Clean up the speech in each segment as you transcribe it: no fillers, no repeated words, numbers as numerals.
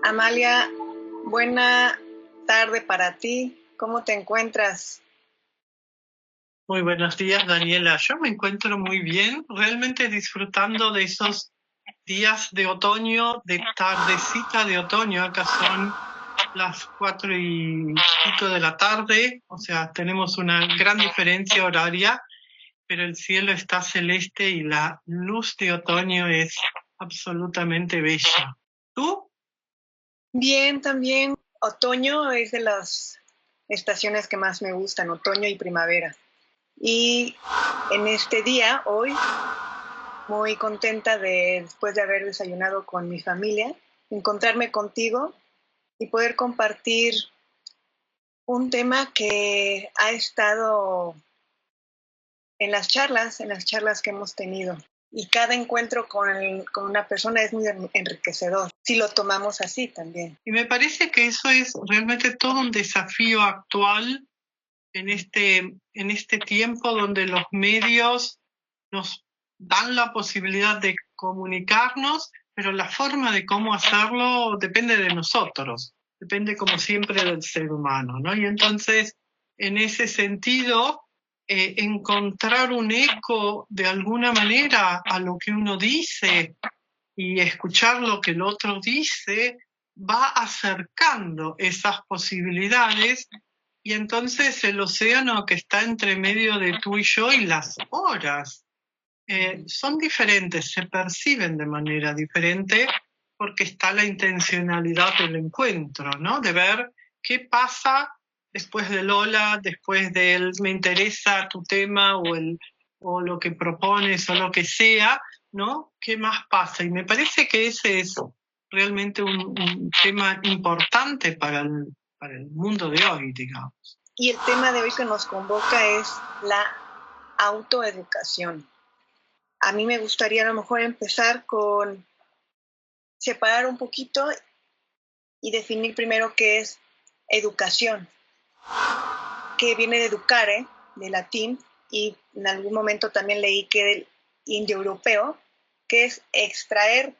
Amalia, buena tarde para ti. ¿Cómo te encuentras? Muy buenos días, Daniela. Yo me encuentro muy bien, realmente disfrutando de esos días de otoño, de tardecita de otoño. Acá son las 4:05 de la tarde, o sea, tenemos una gran diferencia horaria, pero el cielo está celeste y la luz de otoño es absolutamente bella. ¿Tú? Bien, también. Otoño es de las estaciones que más me gustan, otoño y primavera. Y en este día, hoy, muy contenta después de haber desayunado con mi familia, encontrarme contigo y poder compartir un tema que ha estado en las charlas que hemos tenido. Y cada encuentro con una persona es muy enriquecedor, si lo tomamos así también. Y me parece que eso es realmente todo un desafío actual en este tiempo donde los medios nos dan la posibilidad de comunicarnos, pero la forma de cómo hacerlo depende de nosotros, depende como siempre del ser humano, ¿no? Y entonces, en ese sentido, encontrar un eco de alguna manera a lo que uno dice y escuchar lo que el otro dice va acercando esas posibilidades, y entonces el océano que está entre medio de tú y yo y las horas son diferentes, se perciben de manera diferente porque está la intencionalidad del encuentro, ¿no? De ver qué pasa después del hola, después del me interesa tu tema o lo que propones o lo que sea, ¿no? ¿Qué más pasa? Y me parece que ese es realmente un tema importante para el mundo de hoy, digamos. Y el tema de hoy que nos convoca es la autoeducación. A mí me gustaría a lo mejor empezar con separar un poquito y definir primero qué es educación, que viene de educare, de latín, y en algún momento también leí que del indoeuropeo, que es extraer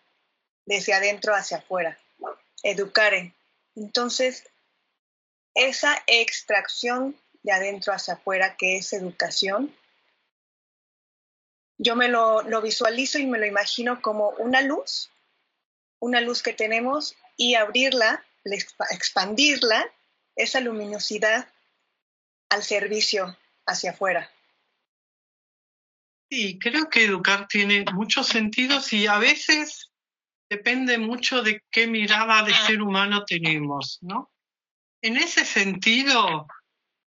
desde adentro hacia afuera, educare. Entonces, esa extracción de adentro hacia afuera, que es educación, yo me lo visualizo y me lo imagino como una luz que tenemos y abrirla, expandirla, esa luminosidad al servicio hacia afuera. Sí, creo que educar tiene muchos sentidos y a veces depende mucho de qué mirada de ser humano tenemos, ¿no? En ese sentido,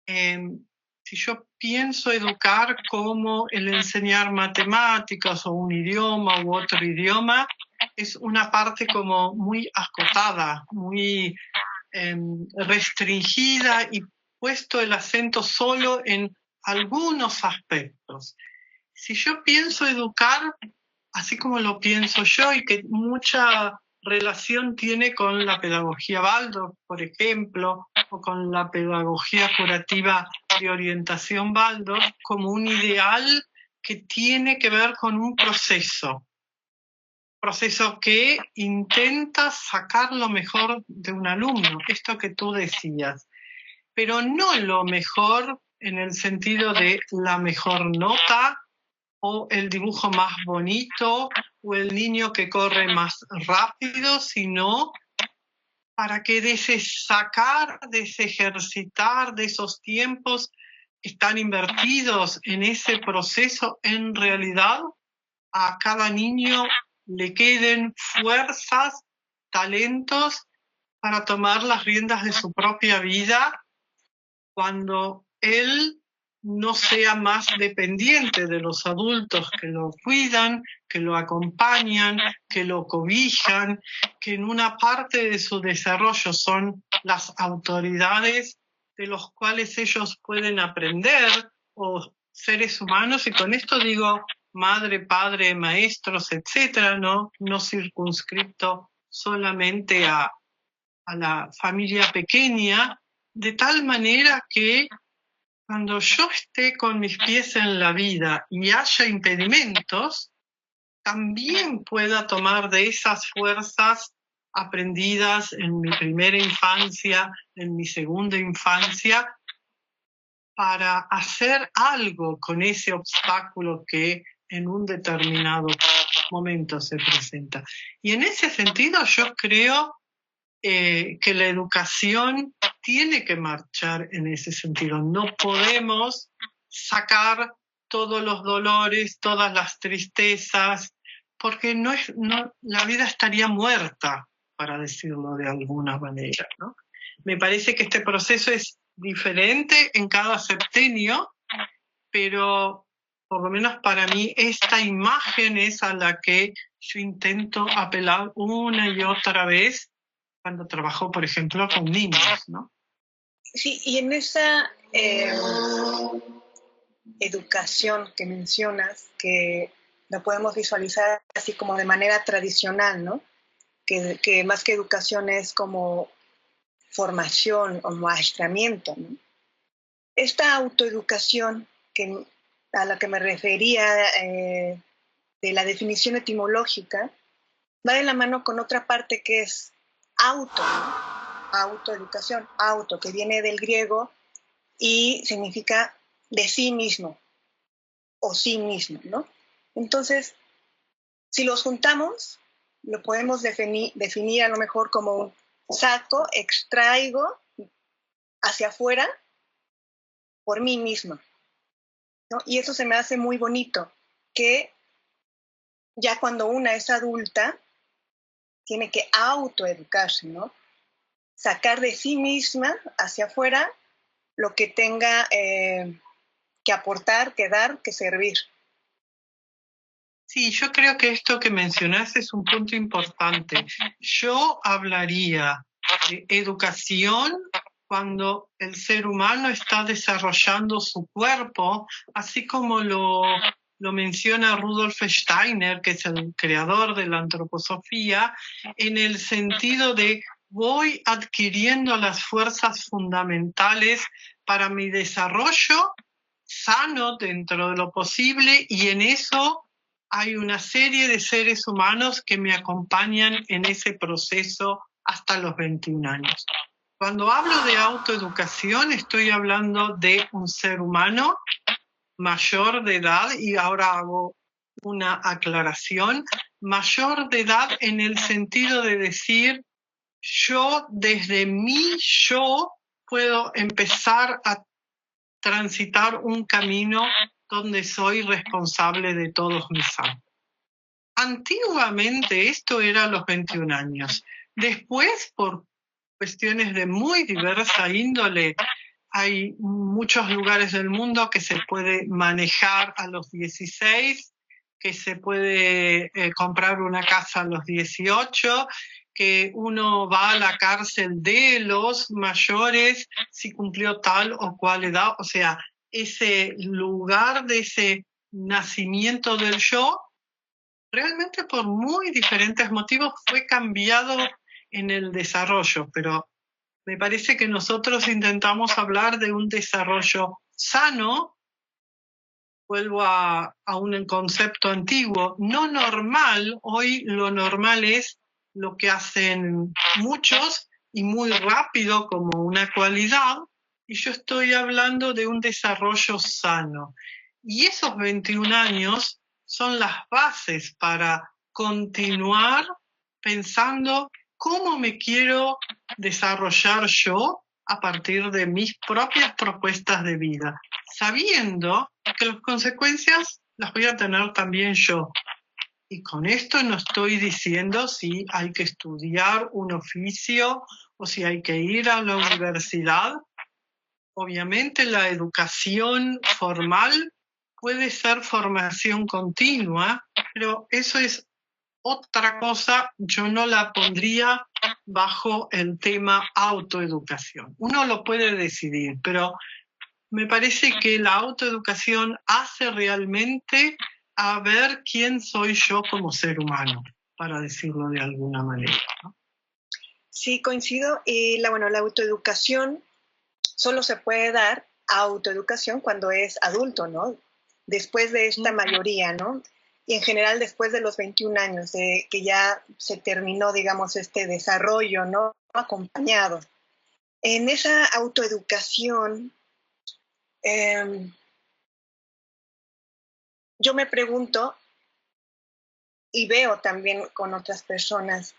si yo pienso educar como el enseñar matemáticas o un idioma u otro idioma, es una parte como muy acotada, muy restringida y puesto el acento solo en algunos aspectos. Si yo pienso educar así como lo pienso yo y que mucha relación tiene con la pedagogía Waldorf, por ejemplo, o con la pedagogía curativa de orientación Waldorf, como un ideal que tiene que ver con un proceso que intenta sacar lo mejor de un alumno, esto que tú decías, pero no lo mejor en el sentido de la mejor nota o el dibujo más bonito o el niño que corre más rápido, sino para que sacar, ejercitar de esos tiempos que están invertidos en ese proceso, en realidad a cada niño le queden fuerzas, talentos para tomar las riendas de su propia vida cuando él no sea más dependiente de los adultos que lo cuidan, que lo acompañan, que lo cobijan, que en una parte de su desarrollo son las autoridades de los cuales ellos pueden aprender, o seres humanos, y con esto digo madre, padre, maestros, etcétera, no circunscripto solamente a la familia pequeña, de tal manera que cuando yo esté con mis pies en la vida y haya impedimentos, también pueda tomar de esas fuerzas aprendidas en mi primera infancia, en mi segunda infancia, para hacer algo con ese obstáculo que en un determinado momento se presenta. Y en ese sentido yo creo que la educación tiene que marchar en ese sentido. No podemos sacar todos los dolores, todas las tristezas, porque la vida estaría muerta, para decirlo de alguna manera, ¿no? Me parece que este proceso es diferente en cada septenio, pero por lo menos para mí esta imagen es a la que yo intento apelar una y otra vez cuando trabajo, por ejemplo, con niños, ¿no? Sí, y en esa educación que mencionas, que la podemos visualizar así como de manera tradicional, ¿no? Que más que educación es como formación o maestramiento, ¿no? Esta autoeducación a la que me refería de la definición etimológica va de la mano con otra parte que es auto, ¿no? Autoeducación, auto, que viene del griego y significa de sí mismo o sí mismo, ¿no? Entonces, si los juntamos, lo podemos definir a lo mejor como un saco, extraigo hacia afuera por mí misma, ¿no? Y eso se me hace muy bonito, que ya cuando una es adulta, tiene que autoeducarse, ¿no? Sacar de sí misma hacia afuera lo que tenga que aportar, que dar, que servir. Sí, yo creo que esto que mencionaste es un punto importante. Yo hablaría de educación cuando el ser humano está desarrollando su cuerpo, así como lo menciona Rudolf Steiner, que es el creador de la antroposofía, en el sentido de voy adquiriendo las fuerzas fundamentales para mi desarrollo sano dentro de lo posible, y en eso hay una serie de seres humanos que me acompañan en ese proceso hasta los 21 años. Cuando hablo de autoeducación, estoy hablando de un ser humano mayor de edad, y ahora hago una aclaración, mayor de edad en el sentido de decir, yo desde mi yo puedo empezar a transitar un camino donde soy responsable de todos mis actos. Antiguamente esto era a los 21 años. Después, por cuestiones de muy diversa índole, hay muchos lugares del mundo que se puede manejar a los 16, que se puede comprar una casa a los 18, que uno va a la cárcel de los mayores si cumplió tal o cual edad. O sea, ese lugar de ese nacimiento del yo, realmente por muy diferentes motivos fue cambiado en el desarrollo, pero me parece que nosotros intentamos hablar de un desarrollo sano. Vuelvo a un concepto antiguo, no normal. Hoy lo normal es lo que hacen muchos y muy rápido como una cualidad, y yo estoy hablando de un desarrollo sano. Y esos 21 años son las bases para continuar pensando cómo me quiero desarrollar yo a partir de mis propias propuestas de vida, sabiendo que las consecuencias las voy a tener también yo. Y con esto no estoy diciendo si hay que estudiar un oficio o si hay que ir a la universidad. Obviamente la educación formal puede ser formación continua, pero eso es otra cosa. Yo no la pondría bajo el tema autoeducación. Uno lo puede decidir, pero me parece que la autoeducación hace realmente a ver quién soy yo como ser humano, para decirlo de alguna manera, ¿no? Sí, coincido. Y la autoeducación solo se puede dar autoeducación cuando es adulto, ¿no? Después de esta mayoría, ¿no? y en general después de los 21 años, de que ya se terminó, digamos, este desarrollo, ¿no? Acompañado. En esa autoeducación, yo me pregunto y veo también con otras personas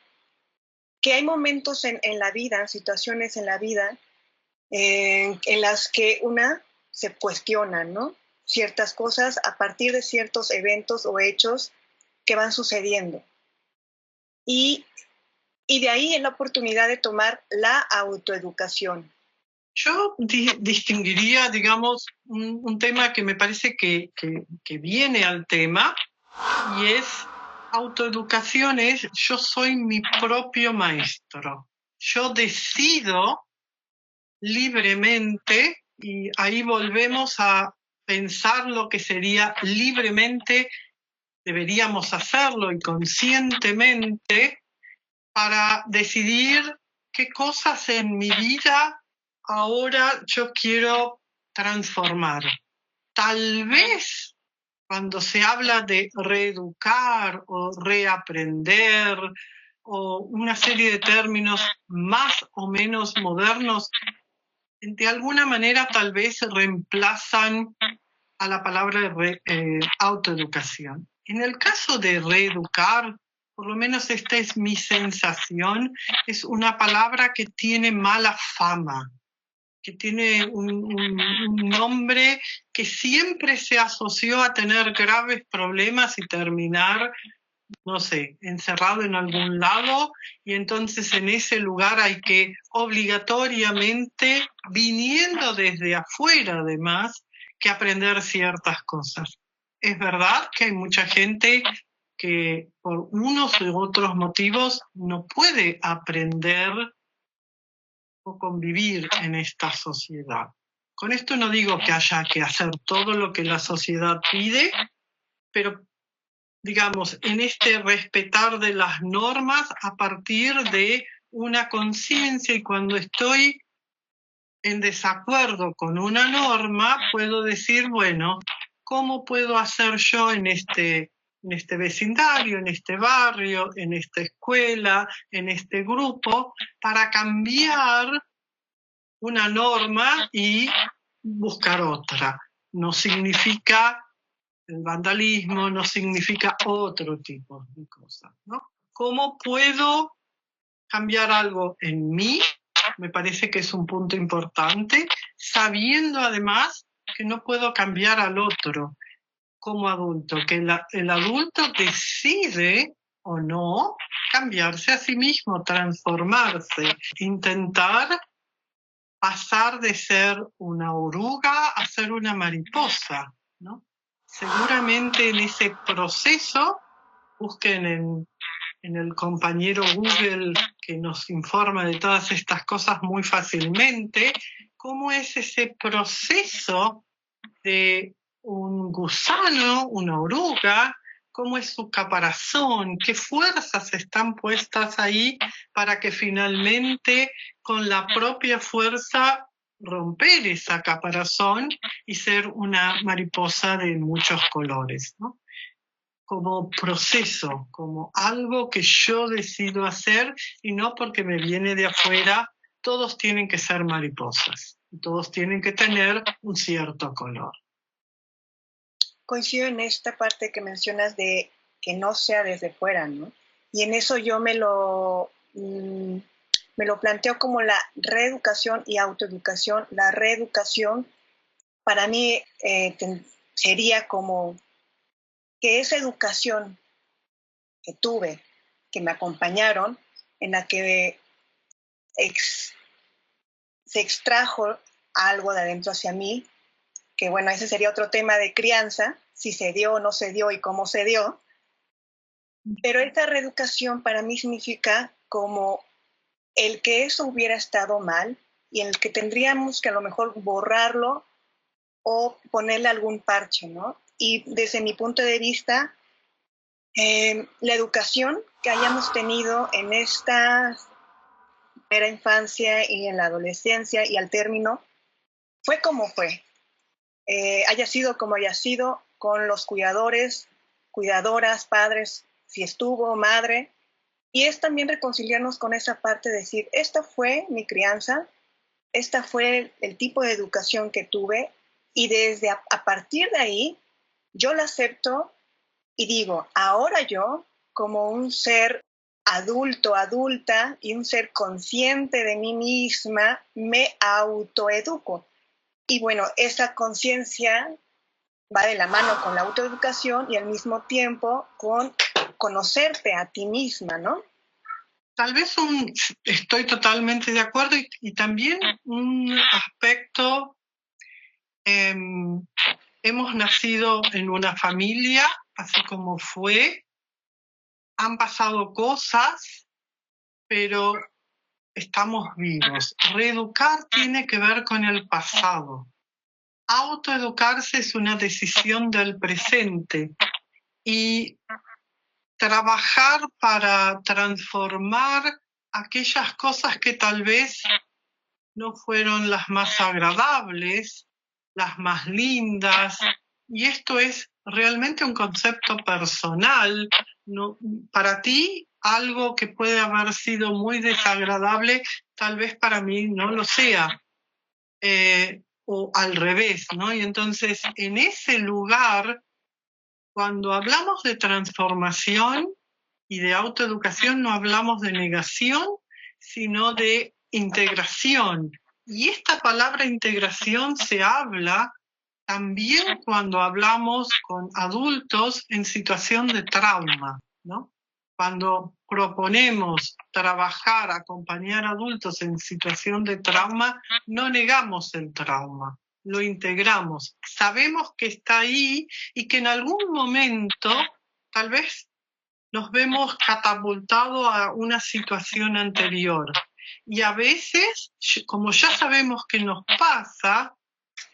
que hay momentos en la vida, situaciones en la vida, en las que una se cuestiona, ¿no? Ciertas cosas a partir de ciertos eventos o hechos que van sucediendo. Y de ahí es la oportunidad de tomar la autoeducación. Yo distinguiría, digamos, un tema que me parece que viene al tema, y es autoeducación, es yo soy mi propio maestro. Yo decido libremente, y ahí volvemos a pensar lo que sería libremente, deberíamos hacerlo y conscientemente, para decidir qué cosas en mi vida ahora yo quiero transformar. Tal vez cuando se habla de reeducar o reaprender o una serie de términos más o menos modernos, de alguna manera tal vez reemplazan a la palabra autoeducación. En el caso de reeducar, por lo menos esta es mi sensación, es una palabra que tiene mala fama, que tiene un nombre que siempre se asoció a tener graves problemas y terminar, no sé, encerrado en algún lado, y entonces en ese lugar hay que obligatoriamente, viniendo desde afuera además, que aprender ciertas cosas. Es verdad que hay mucha gente que por unos u otros motivos no puede aprender o convivir en esta sociedad. Con esto no digo que haya que hacer todo lo que la sociedad pide, pero digamos, en este respetar de las normas a partir de una conciencia, y cuando estoy en desacuerdo con una norma, puedo decir, bueno, ¿cómo puedo hacer yo en este vecindario, en este barrio, en esta escuela, en este grupo, para cambiar una norma y buscar otra? No significa el vandalismo, no significa otro tipo de cosas, ¿no? ¿Cómo puedo cambiar algo en mí? Me parece que es un punto importante, sabiendo además que no puedo cambiar al otro como adulto, que el adulto decide o no cambiarse a sí mismo, transformarse, intentar pasar de ser una oruga a ser una mariposa, ¿no? Seguramente en ese proceso, busquen en el compañero Google que nos informa de todas estas cosas muy fácilmente, cómo es ese proceso de un gusano, una oruga, cómo es su caparazón, qué fuerzas están puestas ahí para que finalmente con la propia fuerza romper esa caparazón y ser una mariposa de muchos colores, ¿no? Como proceso, como algo que yo decido hacer, y no porque me viene de afuera. Todos tienen que ser mariposas, todos tienen que tener un cierto color. Coincido en esta parte que mencionas de que no sea desde fuera, ¿no? Y en eso yo me lo planteo como la reeducación y autoeducación. La reeducación para mí sería como que esa educación que tuve, que me acompañaron, en la que se extrajo algo de adentro hacia mí, que bueno, ese sería otro tema de crianza, si se dio o no se dio y cómo se dio. Pero esta reeducación para mí significa como el que eso hubiera estado mal y en el que tendríamos que a lo mejor borrarlo o ponerle algún parche, ¿no? Y desde mi punto de vista, la educación que hayamos tenido en esta primera infancia y en la adolescencia y al término fue como fue. Haya sido como haya sido, con los cuidadores cuidadoras, padres, si estuvo, madre. Y es también reconciliarnos con esa parte de decir, esta fue mi crianza, esta fue el tipo de educación que tuve, y desde a partir de ahí yo la acepto y digo, ahora yo, como un ser adulto, adulta y un ser consciente de mí misma, me autoeduco. Y bueno, esa conciencia va de la mano con la autoeducación y al mismo tiempo con conocerte a ti misma, ¿no? Tal vez estoy totalmente de acuerdo y también un aspecto, hemos nacido en una familia, así como fue, han pasado cosas, pero estamos vivos. Reeducar tiene que ver con el pasado. Autoeducarse es una decisión del presente y trabajar para transformar aquellas cosas que tal vez no fueron las más agradables, las más lindas, y esto es realmente un concepto personal. ¿No? Para ti, algo que puede haber sido muy desagradable, tal vez para mí no lo sea, o al revés, ¿no? Y entonces, en ese lugar, cuando hablamos de transformación y de autoeducación, no hablamos de negación, sino de integración. Y esta palabra integración se habla también cuando hablamos con adultos en situación de trauma, ¿no? Cuando proponemos trabajar, acompañar a adultos en situación de trauma, no negamos el trauma, lo integramos. Sabemos que está ahí y que en algún momento tal vez nos vemos catapultados a una situación anterior. Y a veces, como ya sabemos que nos pasa,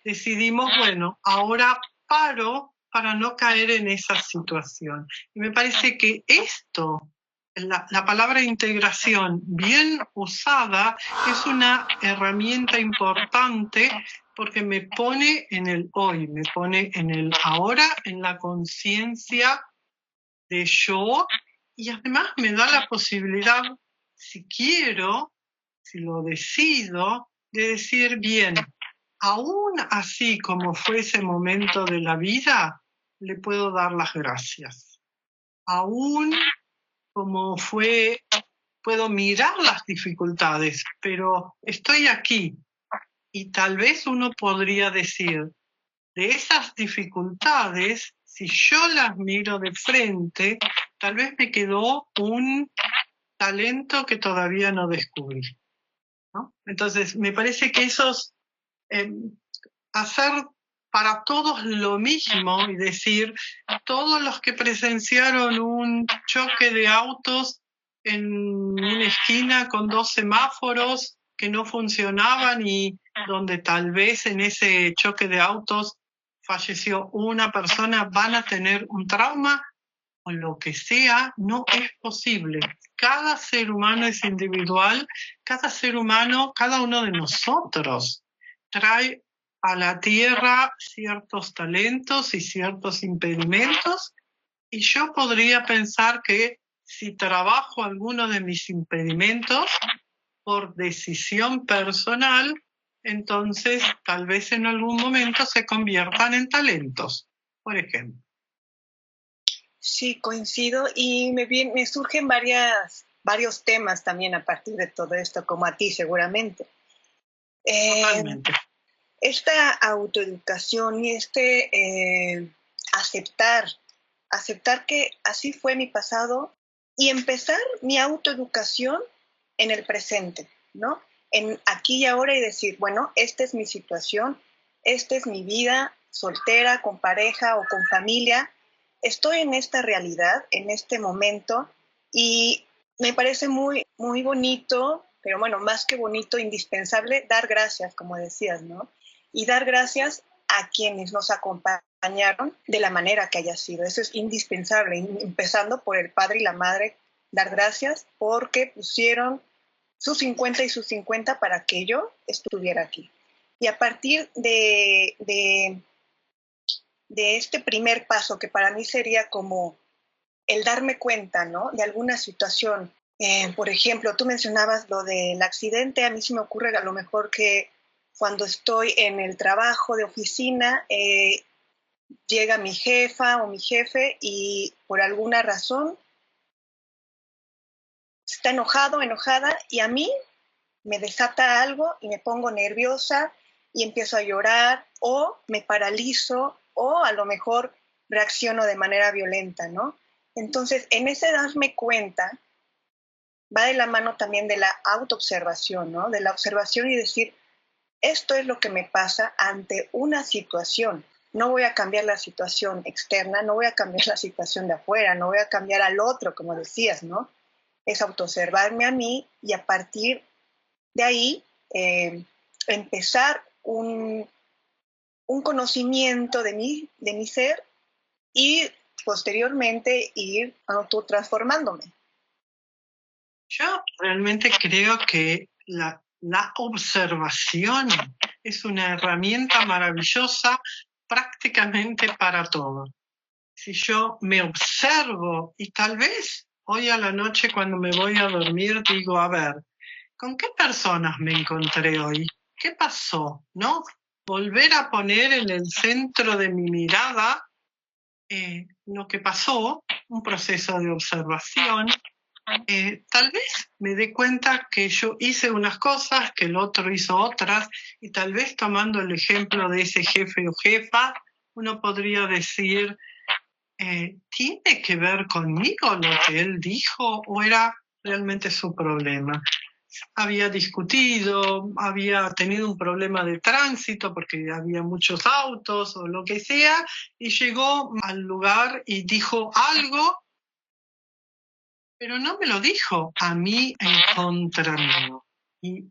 decidimos, bueno, ahora paro para no caer en esa situación. Y me parece que esto, la palabra integración bien usada, es una herramienta importante porque me pone en el hoy, me pone en el ahora, en la conciencia de yo, y además me da la posibilidad, si quiero, si lo decido, de decir, bien, aún así como fue ese momento de la vida, le puedo dar las gracias. Aún como fue, puedo mirar las dificultades, pero estoy aquí. Y tal vez uno podría decir, de esas dificultades, si yo las miro de frente, tal vez me quedó un talento que todavía no descubrí, ¿no? Entonces, me parece que hacer para todos lo mismo y decir, todos los que presenciaron un choque de autos en una esquina con 2 semáforos que no funcionaban y donde tal vez en ese choque de autos falleció una persona, van a tener un trauma o lo que sea, no es posible. Cada ser humano es individual, cada ser humano, cada uno de nosotros trae a la tierra ciertos talentos y ciertos impedimentos, y yo podría pensar que si trabajo alguno de mis impedimentos por decisión personal, entonces tal vez en algún momento se conviertan en talentos, por ejemplo. Sí, coincido y me surgen varios temas también a partir de todo esto, como a ti seguramente. Totalmente. Esta autoeducación y aceptar que así fue mi pasado y empezar mi autoeducación en el presente, ¿no? En aquí y ahora y decir, bueno, esta es mi situación, esta es mi vida, soltera, con pareja o con familia, estoy en esta realidad, en este momento, y me parece muy, muy bonito, pero bueno, más que bonito, indispensable, dar gracias, como decías, ¿no? Y dar gracias a quienes nos acompañaron de la manera que haya sido. Eso es indispensable, empezando por el padre y la madre, dar gracias porque pusieron sus 50 y sus 50 para que yo estuviera aquí. Y a partir de de este primer paso, que para mí sería como el darme cuenta, ¿no? De alguna situación. Por ejemplo, tú mencionabas lo del accidente. A mí se me ocurre a lo mejor que cuando estoy en el trabajo de oficina, llega mi jefa o mi jefe y por alguna razón está enojado, enojada, y a mí me desata algo y me pongo nerviosa y empiezo a llorar o me paralizo o a lo mejor reacciono de manera violenta, ¿no? Entonces, en ese darme cuenta, va de la mano también de la autoobservación, ¿no? De la observación y decir, esto es lo que me pasa ante una situación. No voy a cambiar la situación externa, no voy a cambiar la situación de afuera, no voy a cambiar al otro, como decías, ¿no? Es autoobservarme a mí y a partir de ahí empezar un conocimiento de mi ser y posteriormente ir autotransformándome. Yo realmente creo que la observación es una herramienta maravillosa prácticamente para todo. Si yo me observo y tal vez hoy a la noche cuando me voy a dormir digo, a ver, ¿con qué personas me encontré hoy? ¿Qué pasó? ¿No? Volver a poner en el centro de mi mirada lo que pasó, un proceso de observación. Tal vez me dé cuenta que yo hice unas cosas, que el otro hizo otras, y tal vez tomando el ejemplo de ese jefe o jefa, uno podría decir, ¿tiene que ver conmigo lo que él dijo o era realmente su problema? Había discutido, había tenido un problema de tránsito porque había muchos autos o lo que sea, y llegó al lugar y dijo algo, pero no me lo dijo a mí en contra mío. Y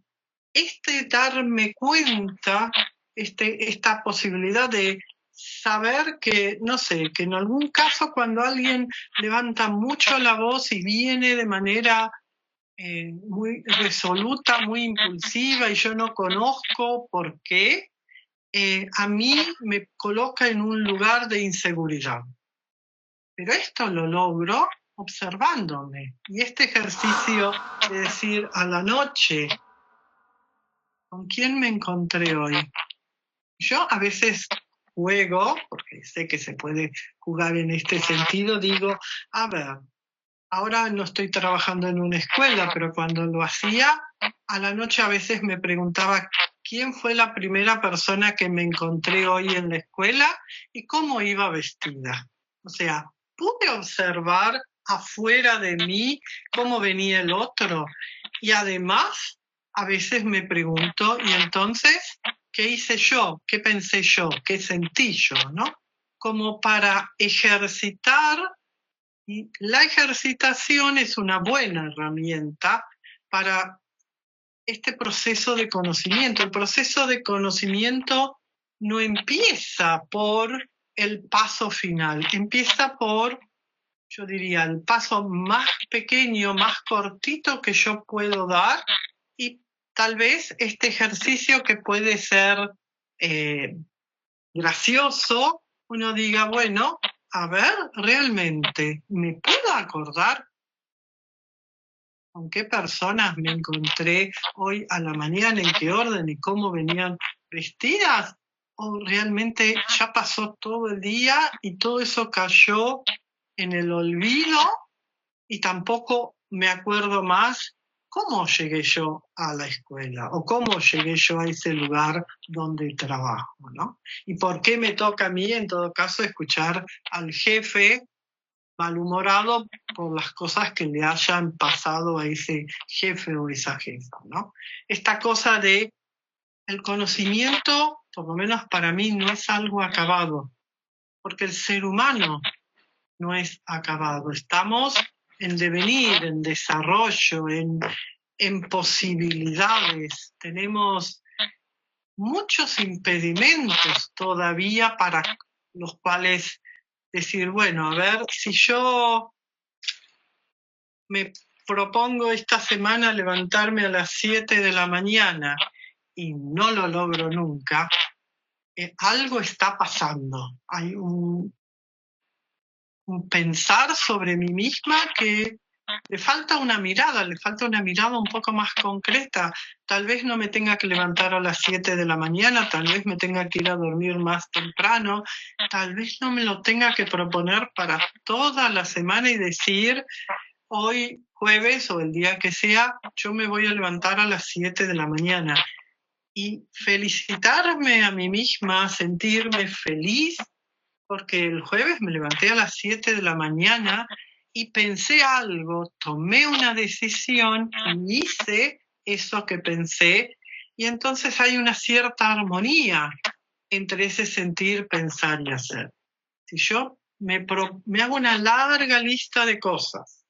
darme cuenta, esta posibilidad de saber que, no sé, que en algún caso cuando alguien levanta mucho la voz y viene de manera muy resoluta, muy impulsiva y yo no conozco por qué, a mí me coloca en un lugar de inseguridad. Pero esto lo logro observándome. Y este ejercicio de decir a la noche, ¿con quién me encontré hoy? Yo a veces juego, porque sé que se puede jugar en este sentido, digo, a ver, ahora no estoy trabajando en una escuela, pero cuando lo hacía, a la noche a veces me preguntaba quién fue la primera persona que me encontré hoy en la escuela y cómo iba vestida. O sea, pude observar afuera de mí cómo venía el otro. Y además, a veces me pregunto, ¿y entonces qué hice yo? ¿Qué pensé yo? ¿Qué sentí yo? ¿No? Como para ejercitar. Y la ejercitación es una buena herramienta para este proceso de conocimiento. El proceso de conocimiento no empieza por el paso final, empieza por, yo diría, el paso más pequeño, más cortito que yo puedo dar y tal vez este ejercicio que puede ser gracioso, uno diga, bueno, a ver, realmente, ¿me puedo acordar con qué personas me encontré hoy a la mañana, en qué orden y cómo venían vestidas? ¿O realmente ya pasó todo el día y todo eso cayó en el olvido y tampoco me acuerdo más cómo llegué yo a la escuela o cómo llegué yo a ese lugar donde trabajo, ¿no? Y por qué me toca a mí, en todo caso, escuchar al jefe malhumorado por las cosas que le hayan pasado a ese jefe o esa jefa, ¿no? Esta cosa de el conocimiento, por lo menos para mí, no es algo acabado, porque el ser humano no es acabado. Estamos en devenir, en desarrollo, en posibilidades. Tenemos muchos impedimentos todavía para los cuales decir, bueno, a ver, si yo me propongo esta semana levantarme a las 7 de la mañana y no lo logro nunca, algo está pasando. Hay un pensar sobre mí misma que le falta una mirada un poco más concreta. Tal vez no me tenga que levantar a las 7 de la mañana, tal vez me tenga que ir a dormir más temprano, tal vez no me lo tenga que proponer para toda la semana y decir, hoy jueves o el día que sea, yo me voy a levantar a las 7 de la mañana. Y felicitarme a mí misma, sentirme feliz, porque el jueves me levanté a las 7 de la mañana y pensé algo, tomé una decisión y hice eso que pensé, y entonces hay una cierta armonía entre ese sentir, pensar y hacer. Si yo me hago una larga lista de cosas,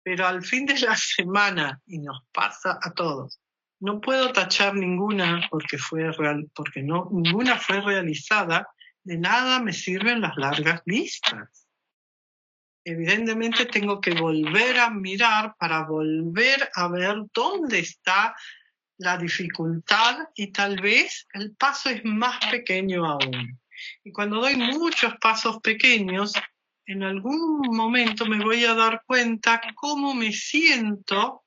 pero al fin de la semana, y nos pasa a todos, no puedo tachar ninguna porque ninguna fue realizada, de nada me sirven las largas listas. Evidentemente tengo que volver a mirar para volver a ver dónde está la dificultad, y tal vez el paso es más pequeño aún. Y cuando doy muchos pasos pequeños, en algún momento me voy a dar cuenta cómo me siento,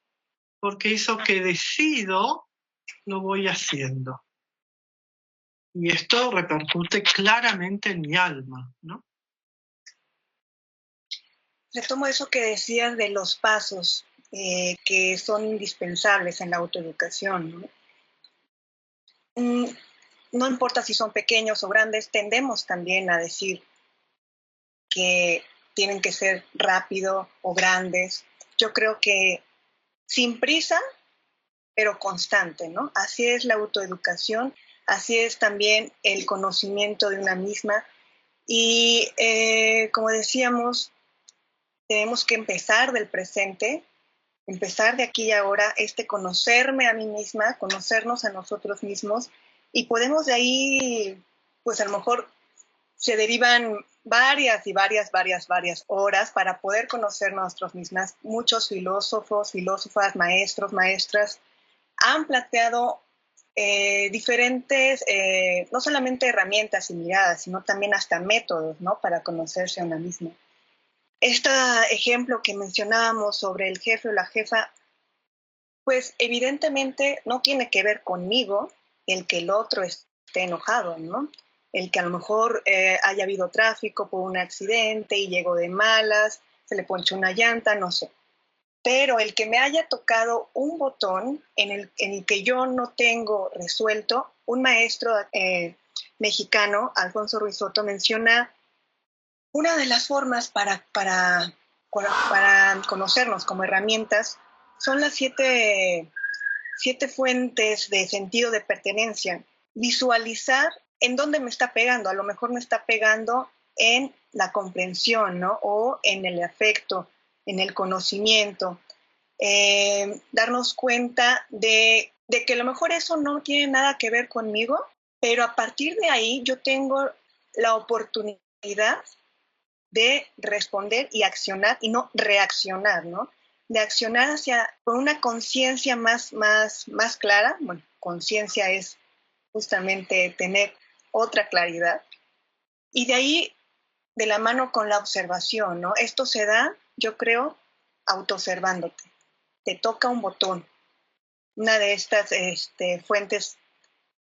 porque eso que decido lo voy haciendo. Y esto repercute claramente en mi alma, ¿no? Retomo eso que decías de los pasos que son indispensables en la autoeducación, ¿no? No importa si son pequeños o grandes, tendemos también a decir que tienen que ser rápido o grandes. Yo creo que sin prisa, pero constante, ¿no? Así es la autoeducación, así es también el conocimiento de una misma. Y como decíamos, tenemos que empezar del presente, empezar de aquí y ahora, conocerme a mí misma, conocernos a nosotros mismos, y podemos de ahí, pues a lo mejor se derivan varias horas para poder conocernos a nosotros mismas. Muchos filósofos, filósofas, maestros, maestras han planteado diferentes, no solamente herramientas y miradas, sino también hasta métodos, ¿no? Para conocerse a una misma. Este ejemplo que mencionábamos sobre el jefe o la jefa, pues evidentemente no tiene que ver conmigo el que el otro esté enojado, ¿no? El que a lo mejor haya habido tráfico por un accidente y llegó de malas, se le ponchó una llanta, no sé. Pero el que me haya tocado un botón en el que yo no tengo resuelto, un maestro mexicano, Alfonso Ruiz Soto, menciona una de las formas para conocernos como herramientas son las siete fuentes de sentido de pertenencia. Visualizar en dónde me está pegando. A lo mejor me está pegando en la comprensión, ¿no? O en el afecto, en el conocimiento. Darnos cuenta de que a lo mejor eso no tiene nada que ver conmigo, pero a partir de ahí yo tengo la oportunidad de responder y accionar y no reaccionar, ¿no? De accionar con una conciencia más clara. Bueno, conciencia es justamente tener otra claridad. Y de ahí, de la mano con la observación, ¿no? Esto se da, yo creo, autoobservándote. Te toca un botón. Una de estas fuentes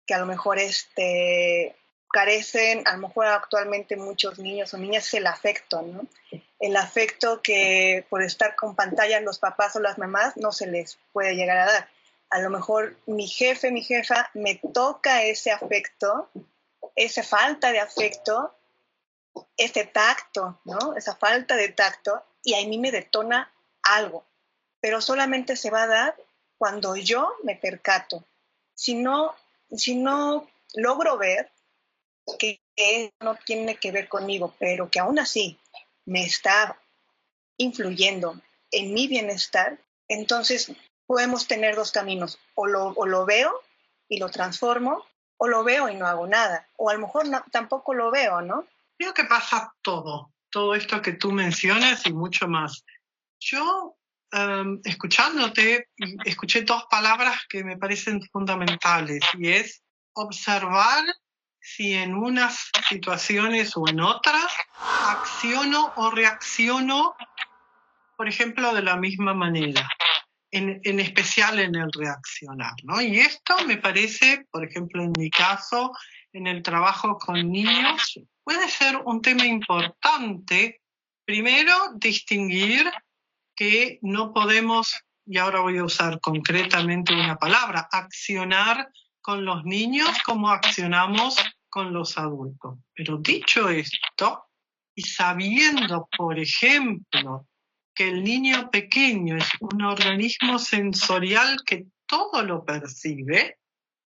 que a lo mejor carecen, a lo mejor actualmente muchos niños o niñas, es el afecto, ¿no? El afecto que por estar con pantallas los papás o las mamás no se les puede llegar a dar. A lo mejor mi jefe, mi jefa, me toca ese afecto, esa falta de afecto, ese tacto, ¿no? Esa falta de tacto, y a mí me detona algo, pero solamente se va a dar cuando yo me percato. Si no logro ver que no tiene que ver conmigo, pero que aún así me está influyendo en mi bienestar, entonces podemos tener dos caminos. O lo veo y lo transformo, o lo veo y no hago nada. O a lo mejor tampoco lo veo, ¿no? Creo que pasa todo esto que tú mencionas y mucho más. Yo, escuchándote, escuché dos palabras que me parecen fundamentales, y es observar si en unas situaciones o en otras acciono o reacciono, por ejemplo, de la misma manera, en especial en el reaccionar, ¿no? Y esto me parece, por ejemplo, en mi caso, en el trabajo con niños, puede ser un tema importante. Primero, distinguir que no podemos, y ahora voy a usar concretamente una palabra, accionar con los niños como accionamos con los adultos. Pero dicho esto, y sabiendo, por ejemplo, que el niño pequeño es un organismo sensorial que todo lo percibe,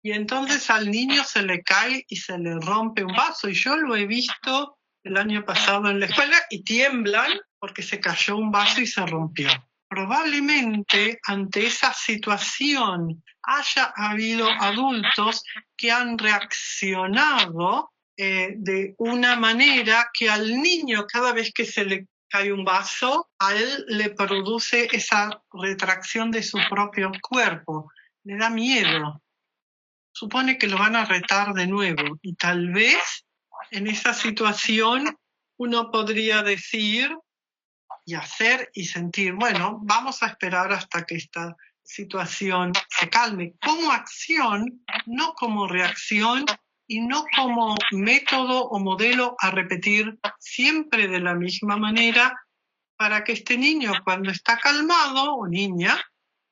y entonces al niño se le cae y se le rompe un vaso. Y yo lo he visto el año pasado en la escuela y tiemblan porque se cayó un vaso y se rompió. Probablemente ante esa situación haya habido adultos que han reaccionado de una manera que al niño, cada vez que se le cae un vaso, a él le produce esa retracción de su propio cuerpo. Le da miedo. Supone que lo van a retar de nuevo y tal vez en esa situación uno podría decir y hacer y sentir, bueno, vamos a esperar hasta que esta situación se calme como acción, no como reacción y no como método o modelo a repetir siempre de la misma manera para que este niño cuando está calmado o niña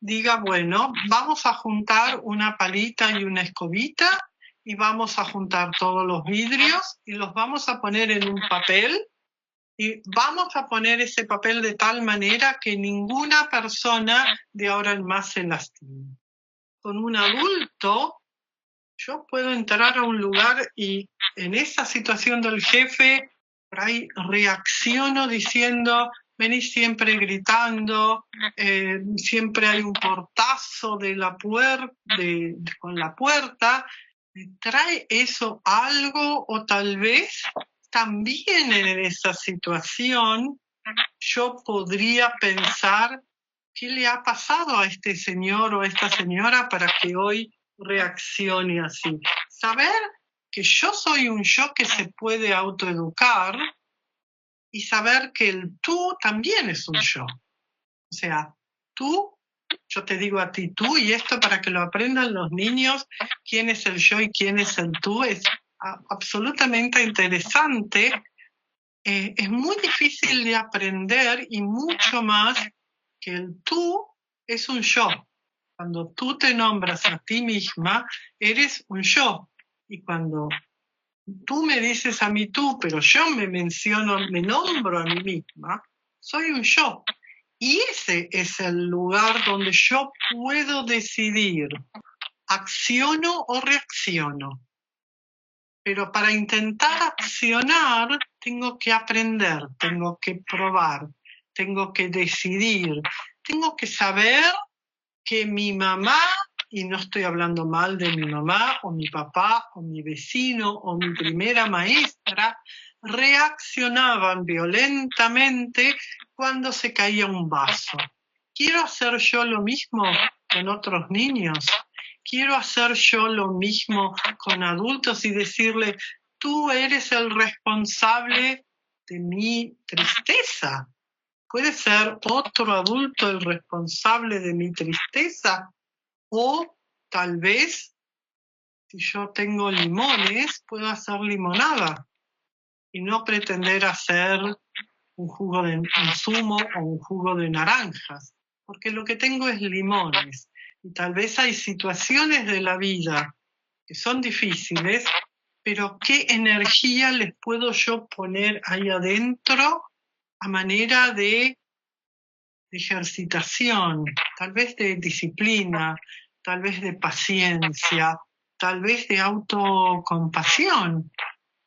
diga, bueno, vamos a juntar una palita y una escobita y vamos a juntar todos los vidrios y los vamos a poner en un papel y vamos a poner ese papel de tal manera que ninguna persona de ahora en más se lastime. Con un adulto, yo puedo entrar a un lugar y en esa situación del jefe, por ahí reacciono diciendo, venís siempre gritando, siempre hay un portazo de la con la puerta. ¿Me trae eso algo o tal vez también en esa situación yo podría pensar qué le ha pasado a este señor o a esta señora para que hoy reaccione así? Saber que yo soy un yo que se puede autoeducar y saber que el tú también es un yo. O sea, tú, yo te digo a ti tú, y esto para que lo aprendan los niños, quién es el yo y quién es el tú, es absolutamente interesante. Es muy difícil de aprender y mucho más que el tú es un yo. Cuando tú te nombras a ti misma, eres un yo. Y cuando tú me dices a mí tú, pero yo me nombro a mí misma, soy un yo. Y ese es el lugar donde yo puedo decidir, acciono o reacciono. Pero para intentar accionar tengo que aprender, tengo que probar, tengo que decidir, tengo que saber que mi mamá, y no estoy hablando mal de mi mamá o mi papá o mi vecino o mi primera maestra, reaccionaban violentamente cuando se caía un vaso. ¿Quiero hacer yo lo mismo con otros niños? ¿Quiero hacer yo lo mismo con adultos y decirle, tú eres el responsable de mi tristeza? ¿Puede ser otro adulto el responsable de mi tristeza? O tal vez, si yo tengo limones, puedo hacer limonada y no pretender hacer un jugo de un zumo o un jugo de naranjas, porque lo que tengo es limones. Y tal vez hay situaciones de la vida que son difíciles, pero ¿qué energía les puedo yo poner ahí adentro a manera de ejercitación, tal vez de disciplina, tal vez de paciencia, tal vez de autocompasión?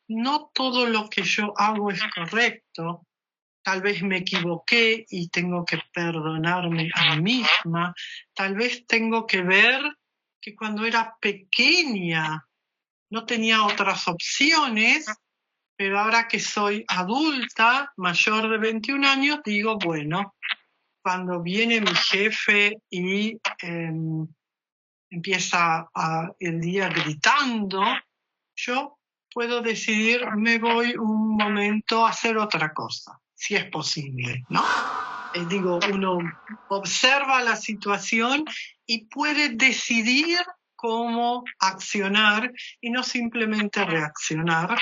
No todo lo que yo hago es correcto. Tal vez me equivoqué y tengo que perdonarme a mí misma. Tal vez tengo que ver que cuando era pequeña no tenía otras opciones, pero ahora que soy adulta, mayor de 21 años, digo, bueno, cuando viene mi jefe y empieza el día gritando, yo puedo decidir, me voy un momento a hacer otra cosa, si es posible, ¿no? Digo, uno observa la situación y puede decidir cómo accionar y no simplemente reaccionar,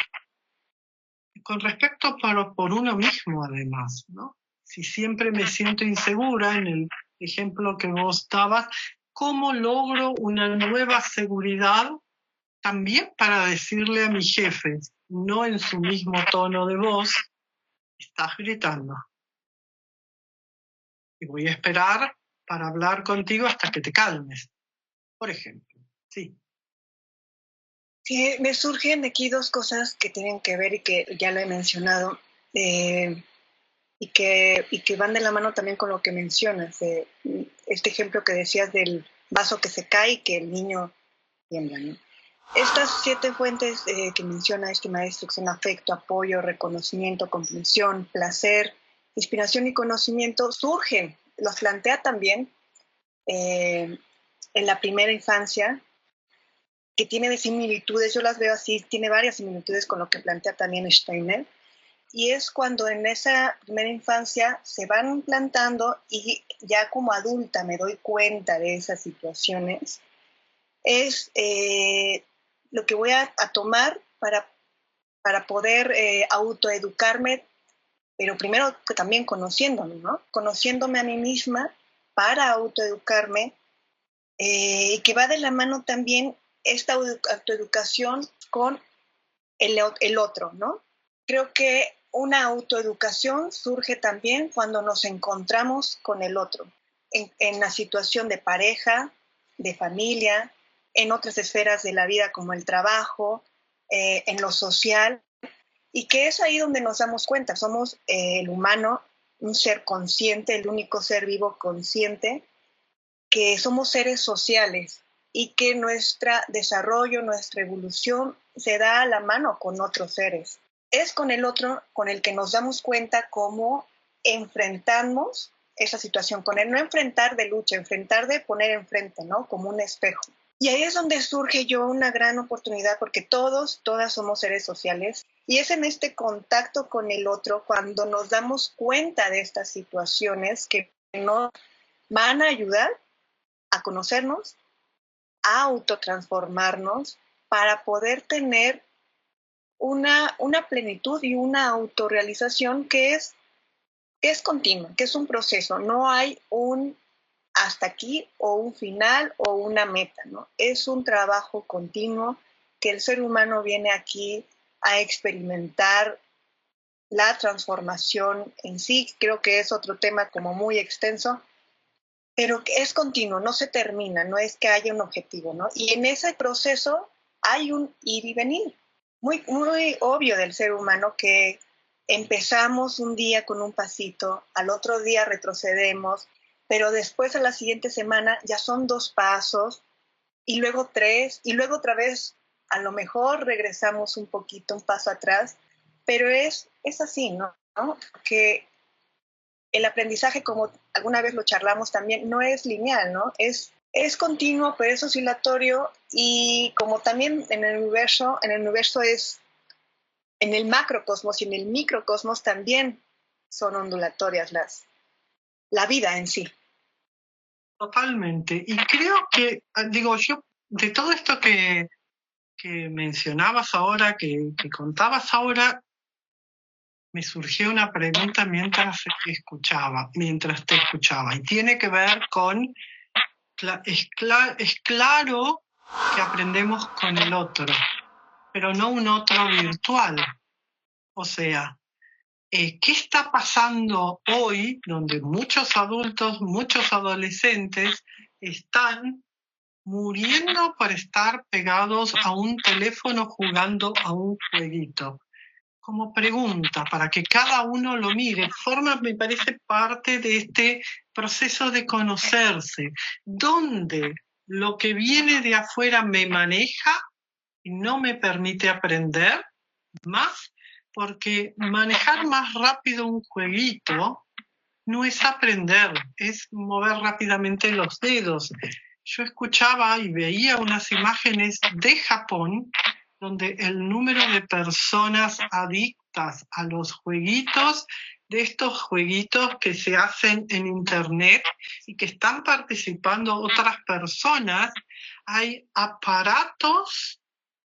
con respecto por uno mismo además, ¿no? Si siempre me siento insegura, en el ejemplo que vos dabas, ¿cómo logro una nueva seguridad también para decirle a mi jefe, no en su mismo tono de voz, estás gritando? Y voy a esperar para hablar contigo hasta que te calmes, por ejemplo. Sí. Sí, me surgen aquí dos cosas que tienen que ver y que ya lo he mencionado, y que van de la mano también con lo que mencionas, este ejemplo que decías del vaso que se cae y que el niño tiembla, ¿no? Estas 7 fuentes que menciona este maestro, que son afecto, apoyo, reconocimiento, comprensión, placer, inspiración y conocimiento, surgen, los plantea también en la primera infancia, que tiene similitudes, yo las veo así, tiene varias similitudes con lo que plantea también Steiner, y es cuando en esa primera infancia se van plantando y ya como adulta me doy cuenta de esas situaciones, es lo que voy a tomar para poder autoeducarme, pero primero también conociéndome, ¿no? Conociéndome a mí misma para autoeducarme, y que va de la mano también esta autoeducación con el otro, ¿no? Creo que una autoeducación surge también cuando nos encontramos con el otro, en la situación de pareja, de familia, en otras esferas de la vida como el trabajo, en lo social, y que es ahí donde nos damos cuenta, somos el humano, un ser consciente, el único ser vivo consciente, que somos seres sociales y que nuestro desarrollo, nuestra evolución se da a la mano con otros seres. Es con el otro con el que nos damos cuenta cómo enfrentamos esa situación, con el no enfrentar de lucha, enfrentar de poner enfrente, ¿no? Como un espejo. Y ahí es donde surge yo una gran oportunidad, porque todas somos seres sociales, y es en este contacto con el otro cuando nos damos cuenta de estas situaciones que nos van a ayudar a conocernos, a autotransformarnos, para poder tener una plenitud y una autorrealización que es continua, que es un proceso. No hay un hasta aquí o un final o una meta, ¿no? Es un trabajo continuo que el ser humano viene aquí a experimentar la transformación en sí. Creo que es otro tema como muy extenso, pero que es continuo, no se termina, no es que haya un objetivo, ¿no? Y en ese proceso hay un ir y venir, muy, muy obvio del ser humano, que empezamos un día con un pasito, al otro día retrocedemos, pero después a la siguiente semana ya son 2 pasos, y luego 3, y luego otra vez a lo mejor regresamos un poquito, un paso atrás, pero es así, ¿no? Que el aprendizaje, como alguna vez lo charlamos también, no es lineal, ¿no? Es continuo, pero es oscilatorio, y como también en el universo es, en el macrocosmos y en el microcosmos también son ondulatorias la vida en sí. Totalmente. Y creo que, digo, yo, de todo esto que mencionabas ahora, que contabas ahora, me surgió una pregunta mientras te escuchaba, y tiene que ver con, es claro que aprendemos con el otro, pero no un otro virtual. O sea, ¿qué está pasando hoy donde muchos adultos, muchos adolescentes están muriendo por estar pegados a un teléfono jugando a un jueguito? Como pregunta, para que cada uno lo mire, me parece parte de este proceso de conocerse, donde lo que viene de afuera me maneja y no me permite aprender más, porque manejar más rápido un jueguito no es aprender, es mover rápidamente los dedos. Yo escuchaba y veía unas imágenes de Japón donde el número de personas adictas a los jueguitos, de estos jueguitos que se hacen en internet y que están participando otras personas, hay aparatos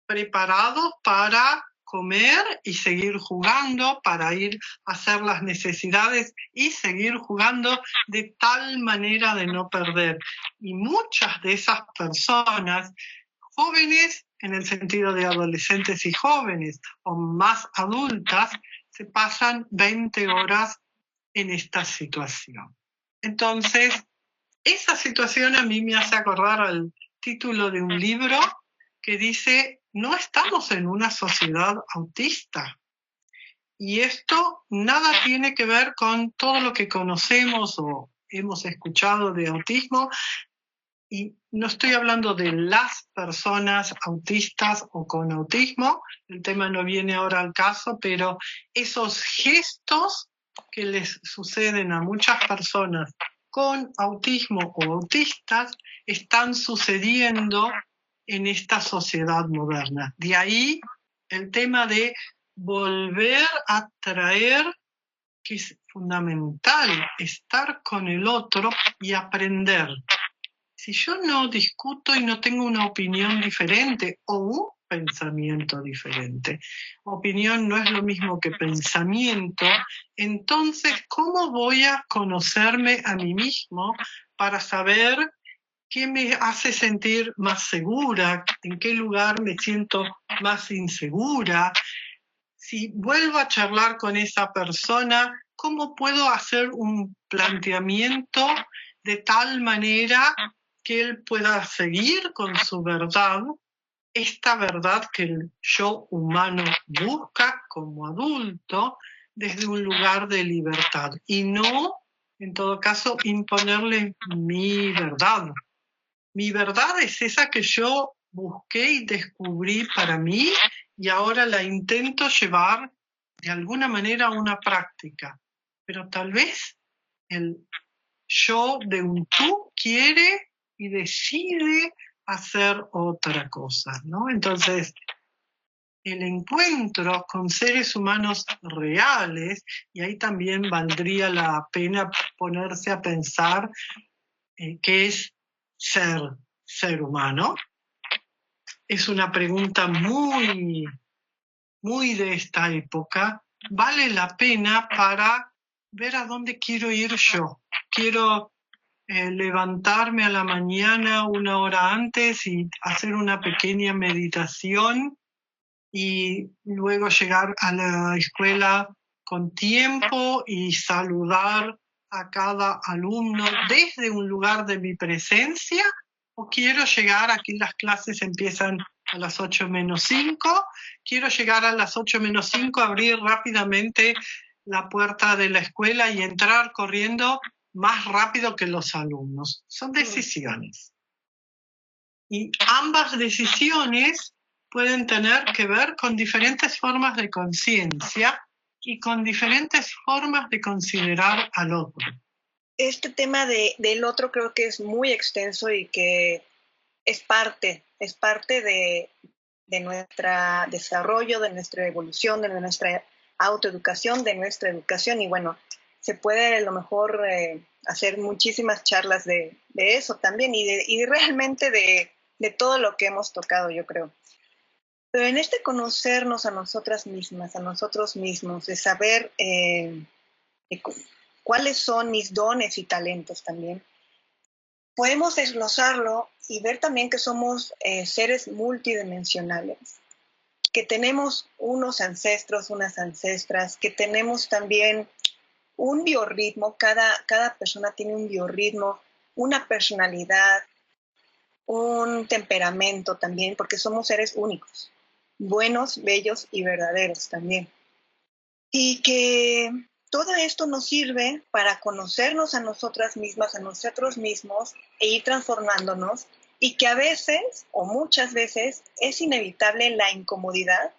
preparados para comer y seguir jugando, para ir a hacer las necesidades y seguir jugando de tal manera de no perder. Y muchas de esas personas, jóvenes en el sentido de adolescentes y jóvenes, o más adultas, se pasan 20 horas en esta situación. Entonces, esa situación a mí me hace acordar al título de un libro que dice: no estamos en una sociedad autista. Y esto nada tiene que ver con todo lo que conocemos o hemos escuchado de autismo. Y no estoy hablando de las personas autistas o con autismo, el tema no viene ahora al caso, pero esos gestos que les suceden a muchas personas con autismo o autistas están sucediendo en esta sociedad moderna. De ahí el tema de volver a traer, que es fundamental, estar con el otro y aprender. Si yo no discuto y no tengo una opinión diferente o un pensamiento diferente, opinión no es lo mismo que pensamiento, entonces, ¿cómo voy a conocerme a mí mismo para saber qué me hace sentir más segura, en qué lugar me siento más insegura? Si vuelvo a charlar con esa persona, ¿cómo puedo hacer un planteamiento de tal manera que él pueda seguir con su verdad, esta verdad que el yo humano busca como adulto desde un lugar de libertad y no, en todo caso, imponerle mi verdad? Mi verdad es esa que yo busqué y descubrí para mí y ahora la intento llevar de alguna manera a una práctica. Pero tal vez el yo de un tú quiere y decide hacer otra cosa, ¿no? Entonces, el encuentro con seres humanos reales, y ahí también valdría la pena ponerse a pensar qué es ser humano. Es una pregunta muy, muy de esta época. Vale la pena para ver a dónde quiero ir yo. Quiero levantarme a la mañana una hora antes y hacer una pequeña meditación y luego llegar a la escuela con tiempo y saludar a cada alumno desde un lugar de mi presencia, o quiero llegar, aquí las clases empiezan a las 8 menos 5, quiero llegar a las 8 menos 5, abrir rápidamente la puerta de la escuela y entrar corriendo más rápido que los alumnos. Son decisiones. Y ambas decisiones pueden tener que ver con diferentes formas de conciencia y con diferentes formas de considerar al otro. Este tema del otro creo que es muy extenso y que es parte de nuestro desarrollo, de nuestra evolución, de nuestra autoeducación, de nuestra educación. Y bueno, se puede a lo mejor hacer muchísimas charlas de eso también y realmente de todo lo que hemos tocado, yo creo. Pero en este conocernos a nosotras mismas, a nosotros mismos, de saber cuáles son mis dones y talentos también, podemos desglosarlo y ver también que somos seres multidimensionales, que tenemos unos ancestros, unas ancestras, que tenemos también un biorritmo, cada persona tiene un biorritmo, una personalidad, un temperamento también, porque somos seres únicos, buenos, bellos y verdaderos también. Y que todo esto nos sirve para conocernos a nosotras mismas, a nosotros mismos e ir transformándonos, y que a veces o muchas veces es inevitable la incomodidad,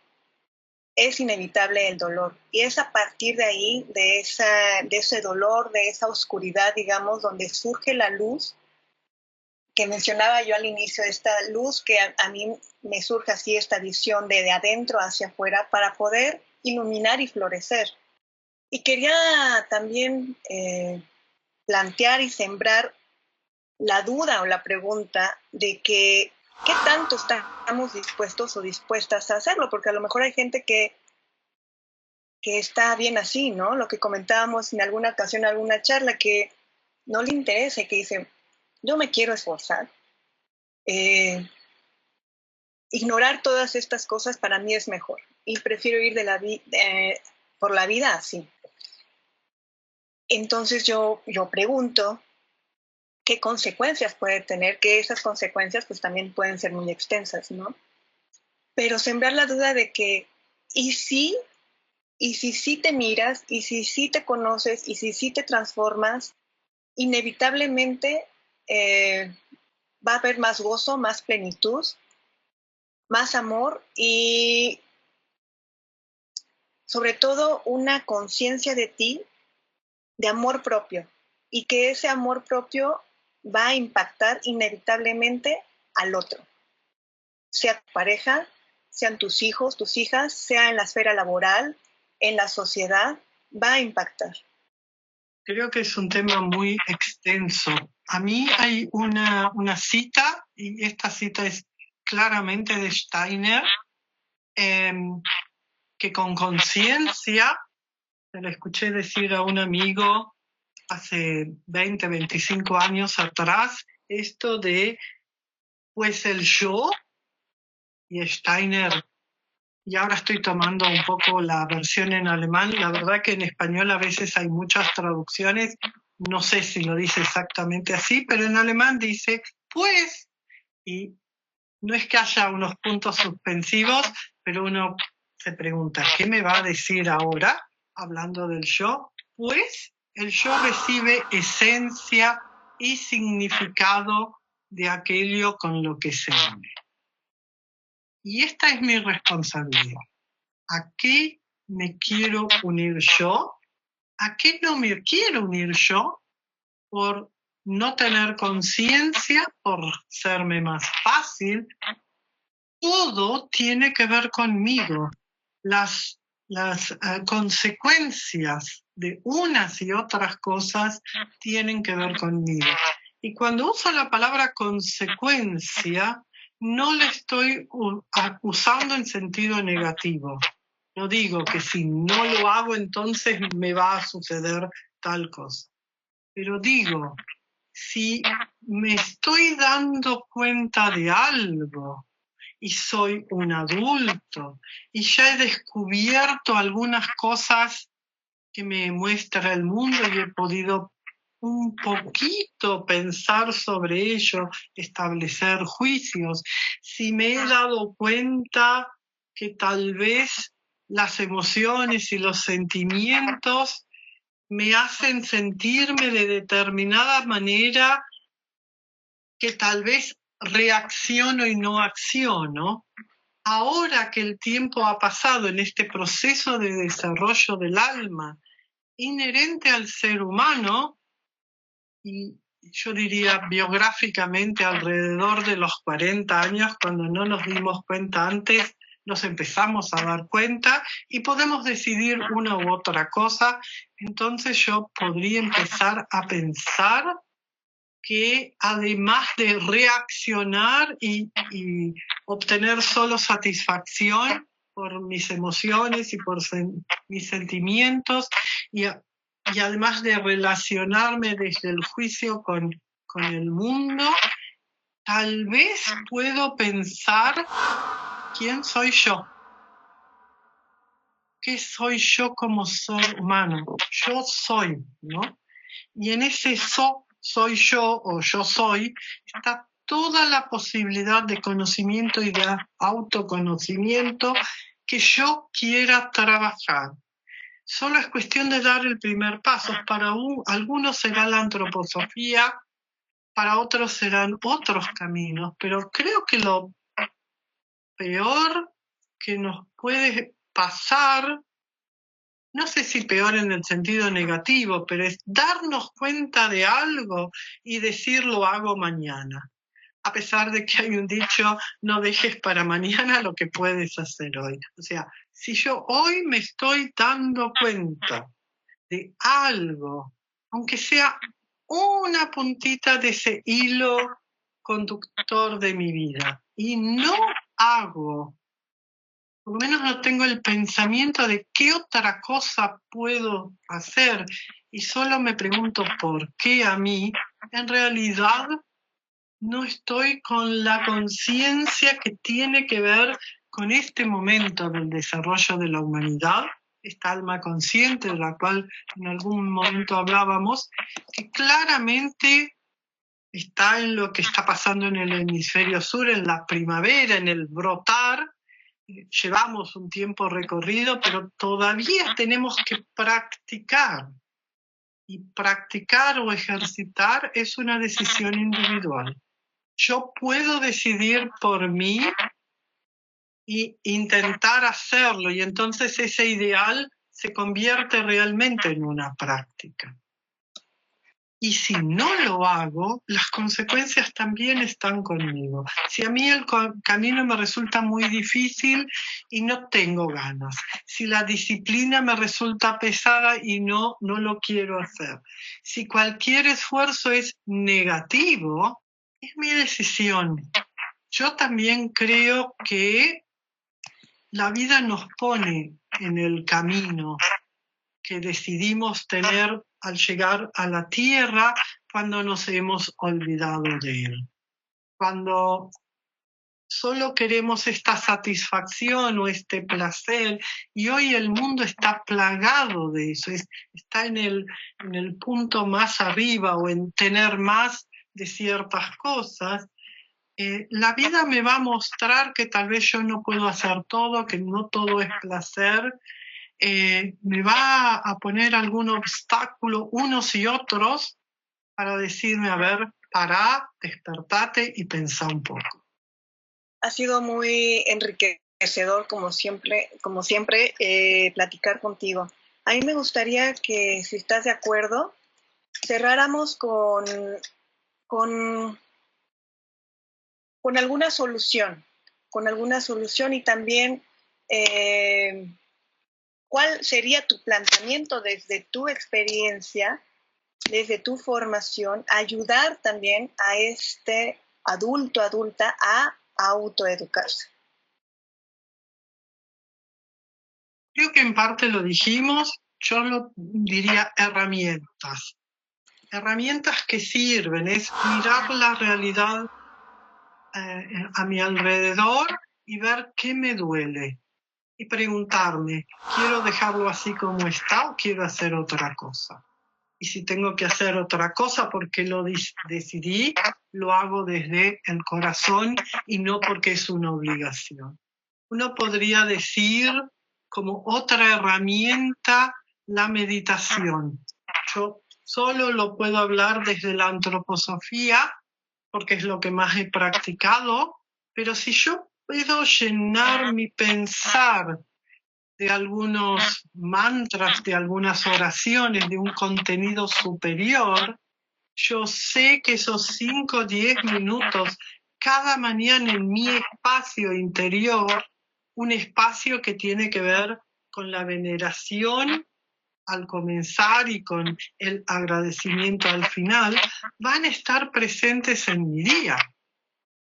es inevitable el dolor. Y es a partir de ahí, de ese dolor, de esa oscuridad, digamos, donde surge la luz que mencionaba yo al inicio, esta luz que a mí me surge así, esta visión de adentro hacia afuera para poder iluminar y florecer. Y quería también plantear y sembrar la duda o la pregunta de que qué tanto estamos dispuestos o dispuestas a hacerlo, porque a lo mejor hay gente que está bien así, ¿no? Lo que comentábamos en alguna ocasión, en alguna charla, que no le interesa, que dice, yo me quiero esforzar. Ignorar todas estas cosas para mí es mejor y prefiero ir por la vida así. Entonces yo pregunto, ¿qué consecuencias puede tener? Que esas consecuencias pues también pueden ser muy extensas, ¿no? Pero sembrar la duda de que, ¿y si sí te miras, y si sí te conoces, y si sí te transformas, inevitablemente va a haber más gozo, más plenitud, más amor y sobre todo una conciencia de ti, de amor propio, y que ese amor propio va a impactar inevitablemente al otro, sea tu pareja, sean tus hijos, tus hijas, sea en la esfera laboral, en la sociedad, va a impactar. Creo que es un tema muy extenso. A mí hay una cita, y esta cita es claramente de Steiner, que con conciencia, se lo escuché decir a un amigo hace 20, 25 años atrás, esto de, pues el yo, y Steiner, y ahora estoy tomando un poco la versión en alemán, la verdad que en español a veces hay muchas traducciones, no sé si lo dice exactamente así, pero en alemán dice, pues, y no es que haya unos puntos suspensivos, pero uno se pregunta, ¿qué me va a decir ahora? Hablando del yo, pues el yo recibe esencia y significado de aquello con lo que se une. Y esta es mi responsabilidad. ¿A qué me quiero unir yo? ¿A qué no me quiero unir yo? Por no tener conciencia, por serme más fácil. Todo tiene que ver conmigo. Las consecuencias de unas y otras cosas tienen que ver conmigo. Y cuando uso la palabra consecuencia, no la estoy usando en sentido negativo. No digo que si no lo hago, entonces me va a suceder tal cosa. Pero digo, si me estoy dando cuenta de algo y soy un adulto y ya he descubierto algunas cosas que me muestra el mundo y he podido un poquito pensar sobre ello, establecer juicios, si me he dado cuenta que tal vez las emociones y los sentimientos me hacen sentirme de determinada manera que tal vez reacciono y no acciono, ahora que el tiempo ha pasado en este proceso de desarrollo del alma inherente al ser humano, y yo diría biográficamente alrededor de los 40 años, cuando no nos dimos cuenta antes, nos empezamos a dar cuenta y podemos decidir una u otra cosa, entonces yo podría empezar a pensar que además de reaccionar y obtener solo satisfacción por mis emociones y por mis sentimientos, y además de relacionarme desde el juicio con el mundo, tal vez puedo pensar quién soy yo. ¿Qué soy yo como ser humano? Yo soy, ¿no? Y en ese soy yo o yo soy, está toda la posibilidad de conocimiento y de autoconocimiento que yo quiera trabajar. Solo es cuestión de dar el primer paso. Para algunos será la antroposofía, para otros serán otros caminos, pero creo que lo peor que nos puede pasar, no sé si peor en el sentido negativo, pero es darnos cuenta de algo y decir lo hago mañana. a pesar de que hay un dicho, no dejes para mañana lo que puedes hacer hoy. O sea, si yo hoy me estoy dando cuenta de algo, aunque sea una puntita de ese hilo conductor de mi vida, y no hago, por lo menos no tengo el pensamiento de qué otra cosa puedo hacer, y solo me pregunto por qué a mí, en realidad no estoy con la conciencia que tiene que ver con este momento del desarrollo de la humanidad, esta alma consciente de la cual en algún momento hablábamos, que claramente está en lo que está pasando en el hemisferio sur, en la primavera, en el brotar. Llevamos un tiempo recorrido, pero todavía tenemos que practicar. Y practicar o ejercitar es una decisión individual. Yo puedo decidir por mí e intentar hacerlo, y entonces ese ideal se convierte realmente en una práctica. Y si no lo hago, las consecuencias también están conmigo. Si a mí el camino me resulta muy difícil y no tengo ganas, si la disciplina me resulta pesada y no lo quiero hacer, si cualquier esfuerzo es negativo, es mi decisión. Yo también creo que la vida nos pone en el camino que decidimos tener al llegar a la tierra cuando nos hemos olvidado de él. Cuando solo queremos esta satisfacción o este placer, y hoy el mundo está plagado de eso, está en el punto más arriba, o en tener más de ciertas cosas. La vida me va a mostrar que tal vez yo no puedo hacer todo, que no todo es placer. Me va a poner algún obstáculo, unos y otros, para decirme, a ver, pará, despertate y pensá un poco. Ha sido muy enriquecedor, como siempre, platicar contigo. A mí me gustaría que, si estás de acuerdo, cerráramos con alguna solución, y también cuál sería tu planteamiento desde tu experiencia, desde tu formación, ayudar también a este adulta a autoeducarse. Creo que en parte lo dijimos, yo lo diría herramientas. Herramientas que sirven, es mirar la realidad a mi alrededor y ver qué me duele. Y preguntarme, ¿quiero dejarlo así como está o quiero hacer otra cosa? Y si tengo que hacer otra cosa porque lo decidí, lo hago desde el corazón y no porque es una obligación. Uno podría decir como otra herramienta la meditación. Yo solo lo puedo hablar desde la antroposofía porque es lo que más he practicado, pero si yo puedo llenar mi pensar de algunos mantras, de algunas oraciones, de un contenido superior, yo sé que esos 5 o 10 minutos cada mañana en mi espacio interior, un espacio que tiene que ver con la veneración al comenzar y con el agradecimiento al final, van a estar presentes en mi día.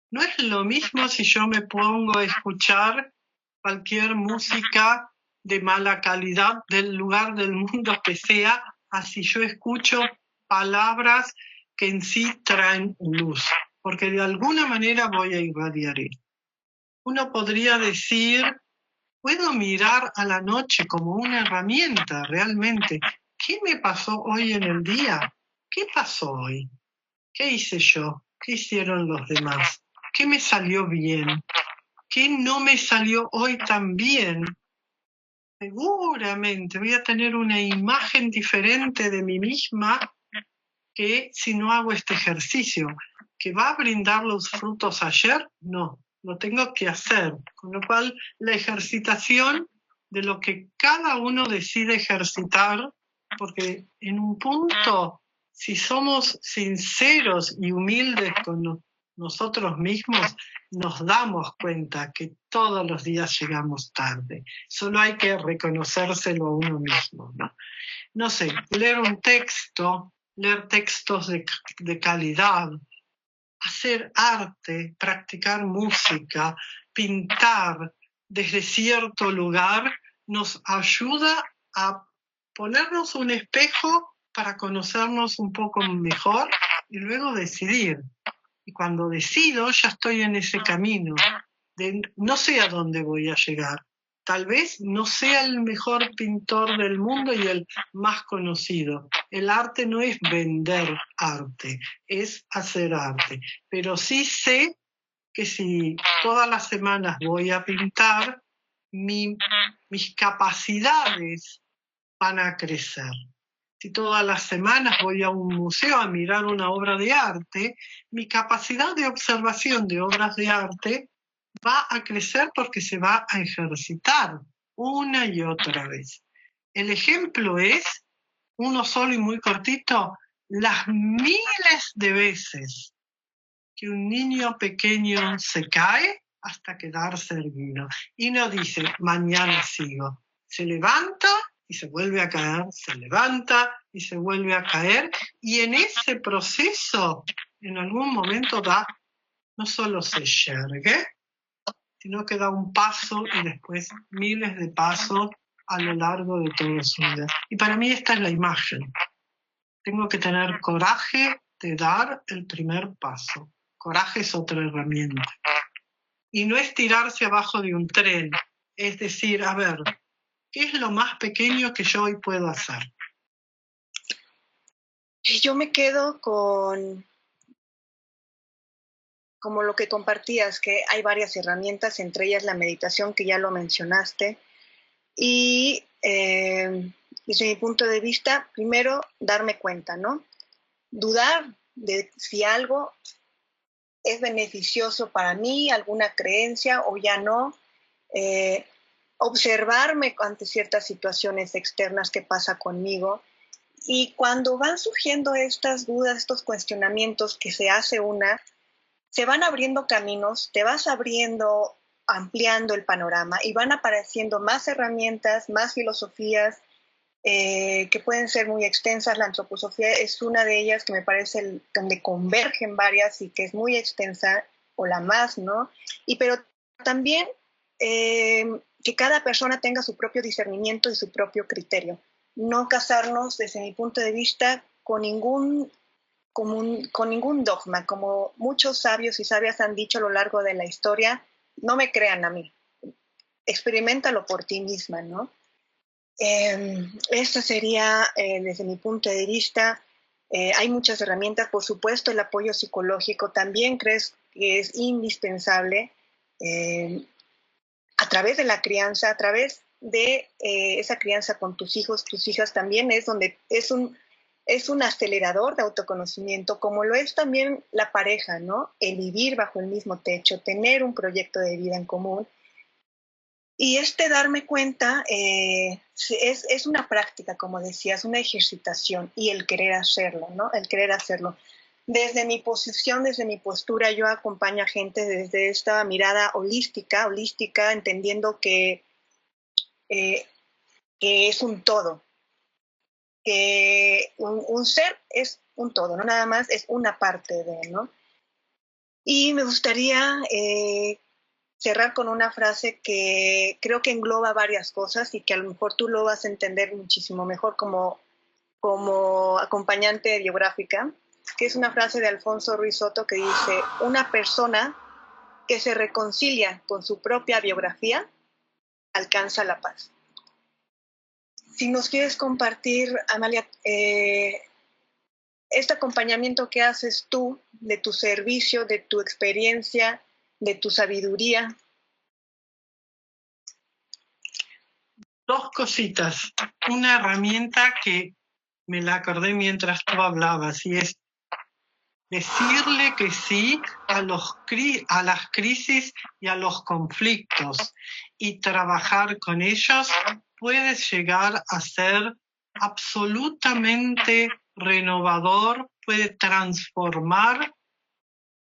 No es lo mismo si yo me pongo a escuchar cualquier música de mala calidad del lugar del mundo que sea, a si yo escucho palabras que en sí traen luz, porque de alguna manera voy a irradiar él. Uno podría decir, puedo mirar a la noche como una herramienta realmente. ¿Qué me pasó hoy en el día? ¿Qué pasó hoy? ¿Qué hice yo? ¿Qué hicieron los demás? ¿Qué me salió bien? ¿Qué no me salió hoy tan bien? Seguramente voy a tener una imagen diferente de mí misma que si no hago este ejercicio. ¿Que va a brindar los frutos ayer? No, lo tengo que hacer. Con lo cual, la ejercitación de lo que cada uno decide ejercitar, porque en un punto, si somos sinceros y humildes con nosotros mismos nos damos cuenta que todos los días llegamos tarde. Solo hay que reconocérselo a uno mismo, ¿no? No sé, leer un texto, leer textos de calidad, hacer arte, practicar música, pintar desde cierto lugar, nos ayuda a ponernos un espejo para conocernos un poco mejor y luego decidir. Y cuando decido, ya estoy en ese camino. No sé a dónde voy a llegar. Tal vez no sea el mejor pintor del mundo y el más conocido. El arte no es vender arte, es hacer arte. Pero sí sé que si todas las semanas voy a pintar, mis capacidades van a crecer. Si todas las semanas voy a un museo a mirar una obra de arte, mi capacidad de observación de obras de arte va a crecer porque se va a ejercitar una y otra vez. El ejemplo es, uno solo y muy cortito, las miles de veces que un niño pequeño se cae hasta quedarse erguido y no dice, mañana sigo. Se levanta y se vuelve a caer, se levanta y se vuelve a caer, y en ese proceso, en algún momento no solo se yergue, sino que da un paso y después miles de pasos a lo largo de toda su vida. Y para mí esta es la imagen. Tengo que tener coraje de dar el primer paso. Coraje es otra herramienta. Y no es tirarse abajo de un tren, es decir, a ver, ¿qué es lo más pequeño que yo hoy puedo hacer? Yo me quedo con como lo que compartías, que hay varias herramientas, entre ellas la meditación, que ya lo mencionaste. Y desde mi punto de vista, primero, darme cuenta, ¿no? Dudar de si algo es beneficioso para mí, alguna creencia o ya no. Observarme ante ciertas situaciones externas que pasa conmigo. Y cuando van surgiendo estas dudas, estos cuestionamientos que se hace se van abriendo caminos, te vas abriendo, ampliando el panorama y van apareciendo más herramientas, más filosofías que pueden ser muy extensas. La antroposofía es una de ellas que me parece donde convergen varias y que es muy extensa, o la más, ¿no? Pero también que cada persona tenga su propio discernimiento y su propio criterio. No casarnos, desde mi punto de vista, con ningún dogma. Como muchos sabios y sabias han dicho a lo largo de la historia, no me crean a mí, experiméntalo por ti misma, ¿no? Esta sería, desde mi punto de vista, hay muchas herramientas, por supuesto, el apoyo psicológico también crees que es indispensable, a través de la crianza, a través de esa crianza con tus hijos, tus hijas también es donde es un acelerador de autoconocimiento, como lo es también la pareja, ¿no? El vivir bajo el mismo techo, tener un proyecto de vida en común. Y darme cuenta es una práctica, como decías, una ejercitación y el querer hacerlo, ¿no? El querer hacerlo. Desde mi posición, desde mi postura, yo acompaño a gente desde esta mirada holística, entendiendo que es un todo, que un ser es un todo, no nada más es una parte de, ¿no? Y me gustaría cerrar con una frase que creo que engloba varias cosas y que a lo mejor tú lo vas a entender muchísimo mejor como acompañante biográfica, que es una frase de Alfonso Ruiz Soto que dice: una persona que se reconcilia con su propia biografía alcanza la paz. Si nos quieres compartir, Amalia, este acompañamiento que haces tú de tu servicio, de tu experiencia, de tu sabiduría. Dos cositas. Una herramienta que me la acordé mientras tú hablabas, y es decirle que sí a las crisis y a los conflictos, y trabajar con ellos puede llegar a ser absolutamente renovador, puede transformar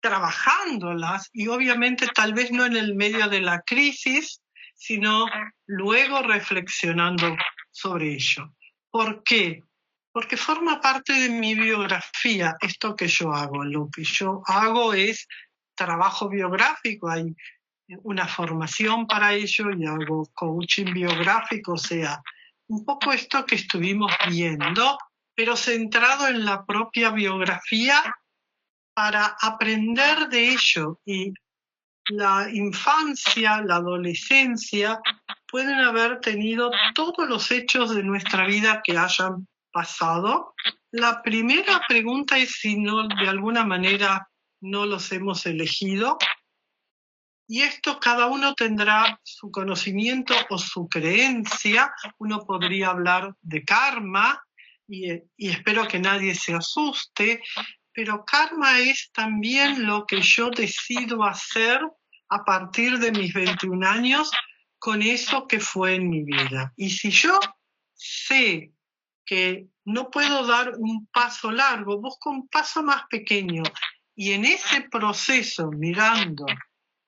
trabajándolas y obviamente tal vez no en el medio de la crisis, sino luego reflexionando sobre ello. ¿Por qué? Porque forma parte de mi biografía esto que yo hago. Lo que yo hago es trabajo biográfico, hay una formación para ello y hago coaching biográfico, o sea, un poco esto que estuvimos viendo, pero centrado en la propia biografía para aprender de ello. Y la infancia, la adolescencia, pueden haber tenido todos los hechos de nuestra vida que hayan pasado. La primera pregunta es si no, de alguna manera, no los hemos elegido. Y esto cada uno tendrá su conocimiento o su creencia. Uno podría hablar de karma y espero que nadie se asuste, pero karma es también lo que yo decido hacer a partir de mis 21 años con eso que fue en mi vida. Y si yo sé que no puedo dar un paso largo, busco un paso más pequeño y en ese proceso, mirando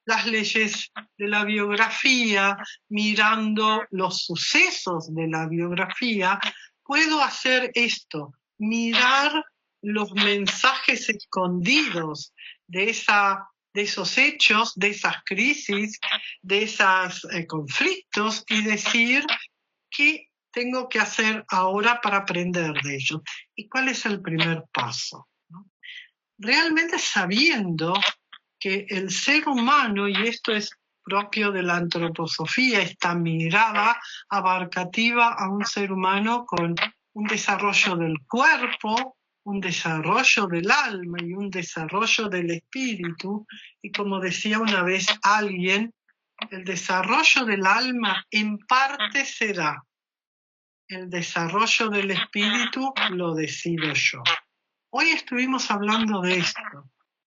las leyes de la biografía, mirando los sucesos de la biografía, puedo hacer esto, mirar los mensajes escondidos de esos hechos, de esas crisis, de esos conflictos y decir qué tengo que hacer ahora para aprender de ellos y cuál es el primer paso, ¿no? Realmente sabiendo que el ser humano, y esto es propio de la antroposofía, esta mirada abarcativa a un ser humano con un desarrollo del cuerpo, un desarrollo del alma y un desarrollo del espíritu, y como decía una vez alguien, el desarrollo del alma en parte será, el desarrollo del espíritu lo decido yo. Hoy estuvimos hablando de esto.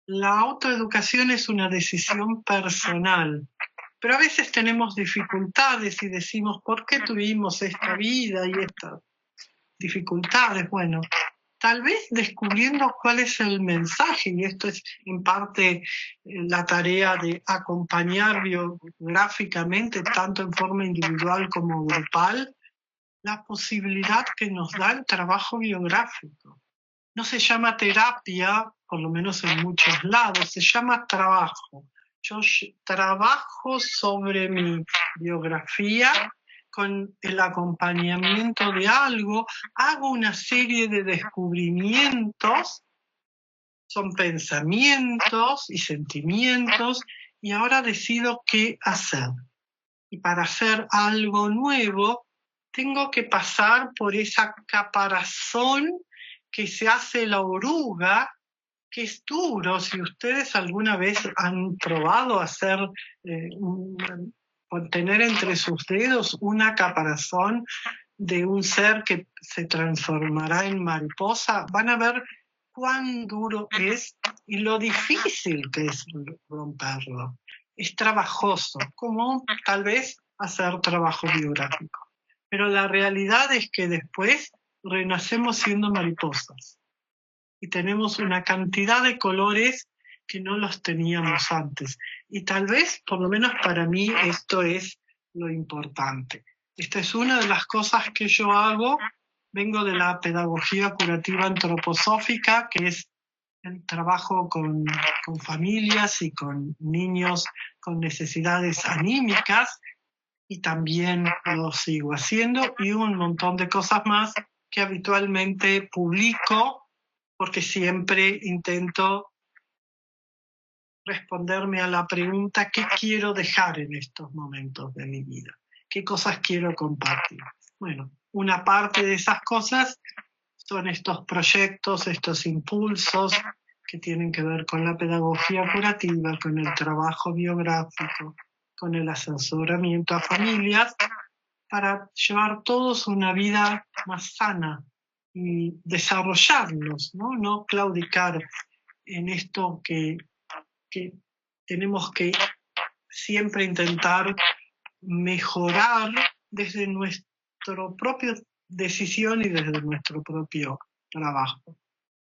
La autoeducación es una decisión personal, pero a veces tenemos dificultades y decimos, ¿por qué tuvimos esta vida y estas dificultades? Bueno, tal vez descubriendo cuál es el mensaje, y esto es en parte la tarea de acompañar biográficamente, tanto en forma individual como grupal, la posibilidad que nos da el trabajo biográfico. No se llama terapia, por lo menos en muchos lados, se llama trabajo. Yo trabajo sobre mi biografía con el acompañamiento de algo, hago una serie de descubrimientos, son pensamientos y sentimientos, y ahora decido qué hacer. Y para hacer algo nuevo, tengo que pasar por esa caparazón que se hace la oruga, que es duro. Si ustedes alguna vez han probado hacer, tener entre sus dedos una caparazón de un ser que se transformará en mariposa, van a ver cuán duro es y lo difícil que es romperlo. Es trabajoso, como tal vez hacer trabajo biográfico. Pero la realidad es que después renacemos siendo mariposas y tenemos una cantidad de colores que no los teníamos antes. Y tal vez, por lo menos para mí, esto es lo importante. Esta es una de las cosas que yo hago. Vengo de la pedagogía curativa antroposófica, que es el trabajo con familias y con niños con necesidades anímicas, y también lo sigo haciendo, y un montón de cosas más que habitualmente publico, porque siempre intento responderme a la pregunta ¿qué quiero dejar en estos momentos de mi vida? ¿Qué cosas quiero compartir? Bueno, una parte de esas cosas son estos proyectos, estos impulsos que tienen que ver con la pedagogía curativa, con el trabajo biográfico, con el asesoramiento a familias, para llevar todos una vida más sana y desarrollarlos, no claudicar en esto que tenemos que siempre intentar mejorar desde nuestra propia decisión y desde nuestro propio trabajo.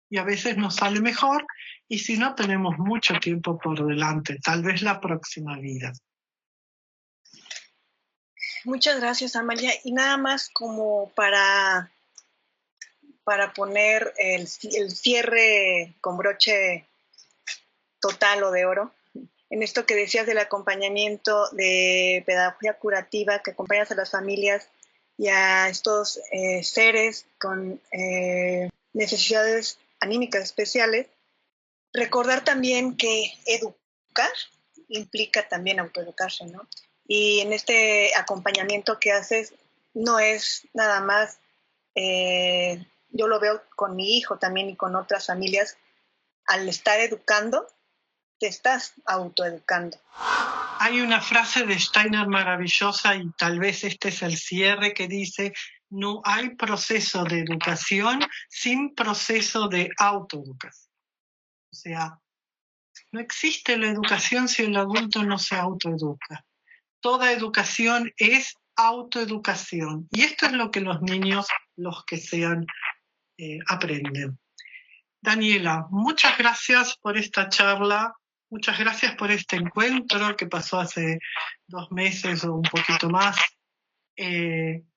y a veces nos sale mejor, y si no, tenemos mucho tiempo por delante, tal vez la próxima vida. Muchas gracias, Amalia. Y nada más como para poner el cierre con broche total o de oro, en esto que decías del acompañamiento de pedagogía curativa, que acompañas a las familias y a estos seres con necesidades anímicas especiales, recordar también que educar implica también autoeducarse, ¿no? Y en este acompañamiento que haces no es nada más, yo lo veo con mi hijo también y con otras familias, al estar educando, te estás autoeducando. Hay una frase de Steiner maravillosa y tal vez este es el cierre que dice: no hay proceso de educación sin proceso de autoeducación. O sea, no existe la educación si el adulto no se autoeduca. Toda educación es autoeducación. Y esto es lo que los niños, los que sean, aprenden. Daniela, muchas gracias por esta charla. Muchas gracias por este encuentro que pasó hace 2 meses o un poquito más.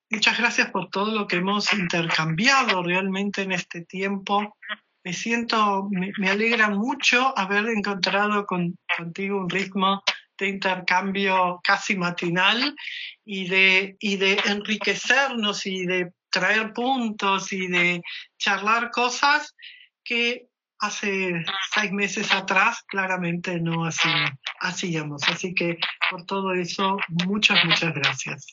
Muchas gracias por todo lo que hemos intercambiado realmente en este tiempo. Me alegra mucho haber encontrado contigo un ritmo de intercambio casi matinal y de enriquecernos y de traer puntos y de charlar cosas que hace 6 meses atrás claramente no hacíamos. Así que por todo eso, muchas gracias.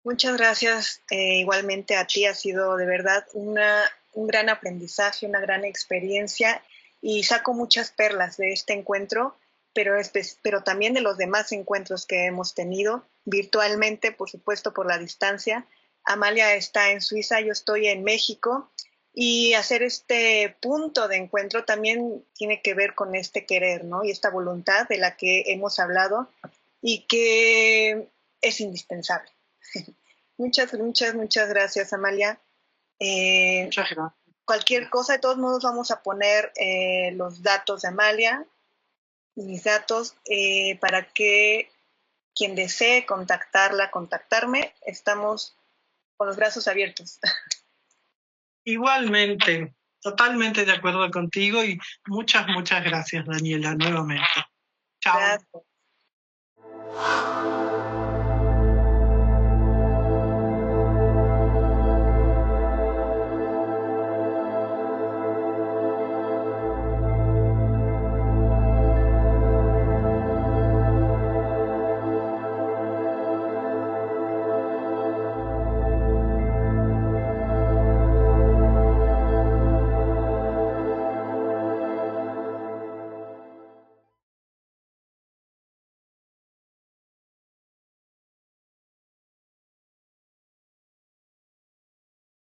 Muchas gracias, igualmente a ti. Ha sido de verdad un gran aprendizaje, una gran experiencia, y saco muchas perlas de este encuentro, pero también de los demás encuentros que hemos tenido virtualmente, por supuesto, por la distancia. Amalia está en Suiza, yo estoy en México, y hacer este punto de encuentro también tiene que ver con este querer, ¿no? Y esta voluntad de la que hemos hablado y que es indispensable. Muchas gracias, Amalia. Muchas gracias. Cualquier cosa, de todos modos vamos a poner los datos de Amalia, mis datos, para que quien desee contactarla, contactarme, estamos con los brazos abiertos. Igualmente, totalmente de acuerdo contigo, y muchas gracias, Daniela, nuevamente. Chao. Gracias.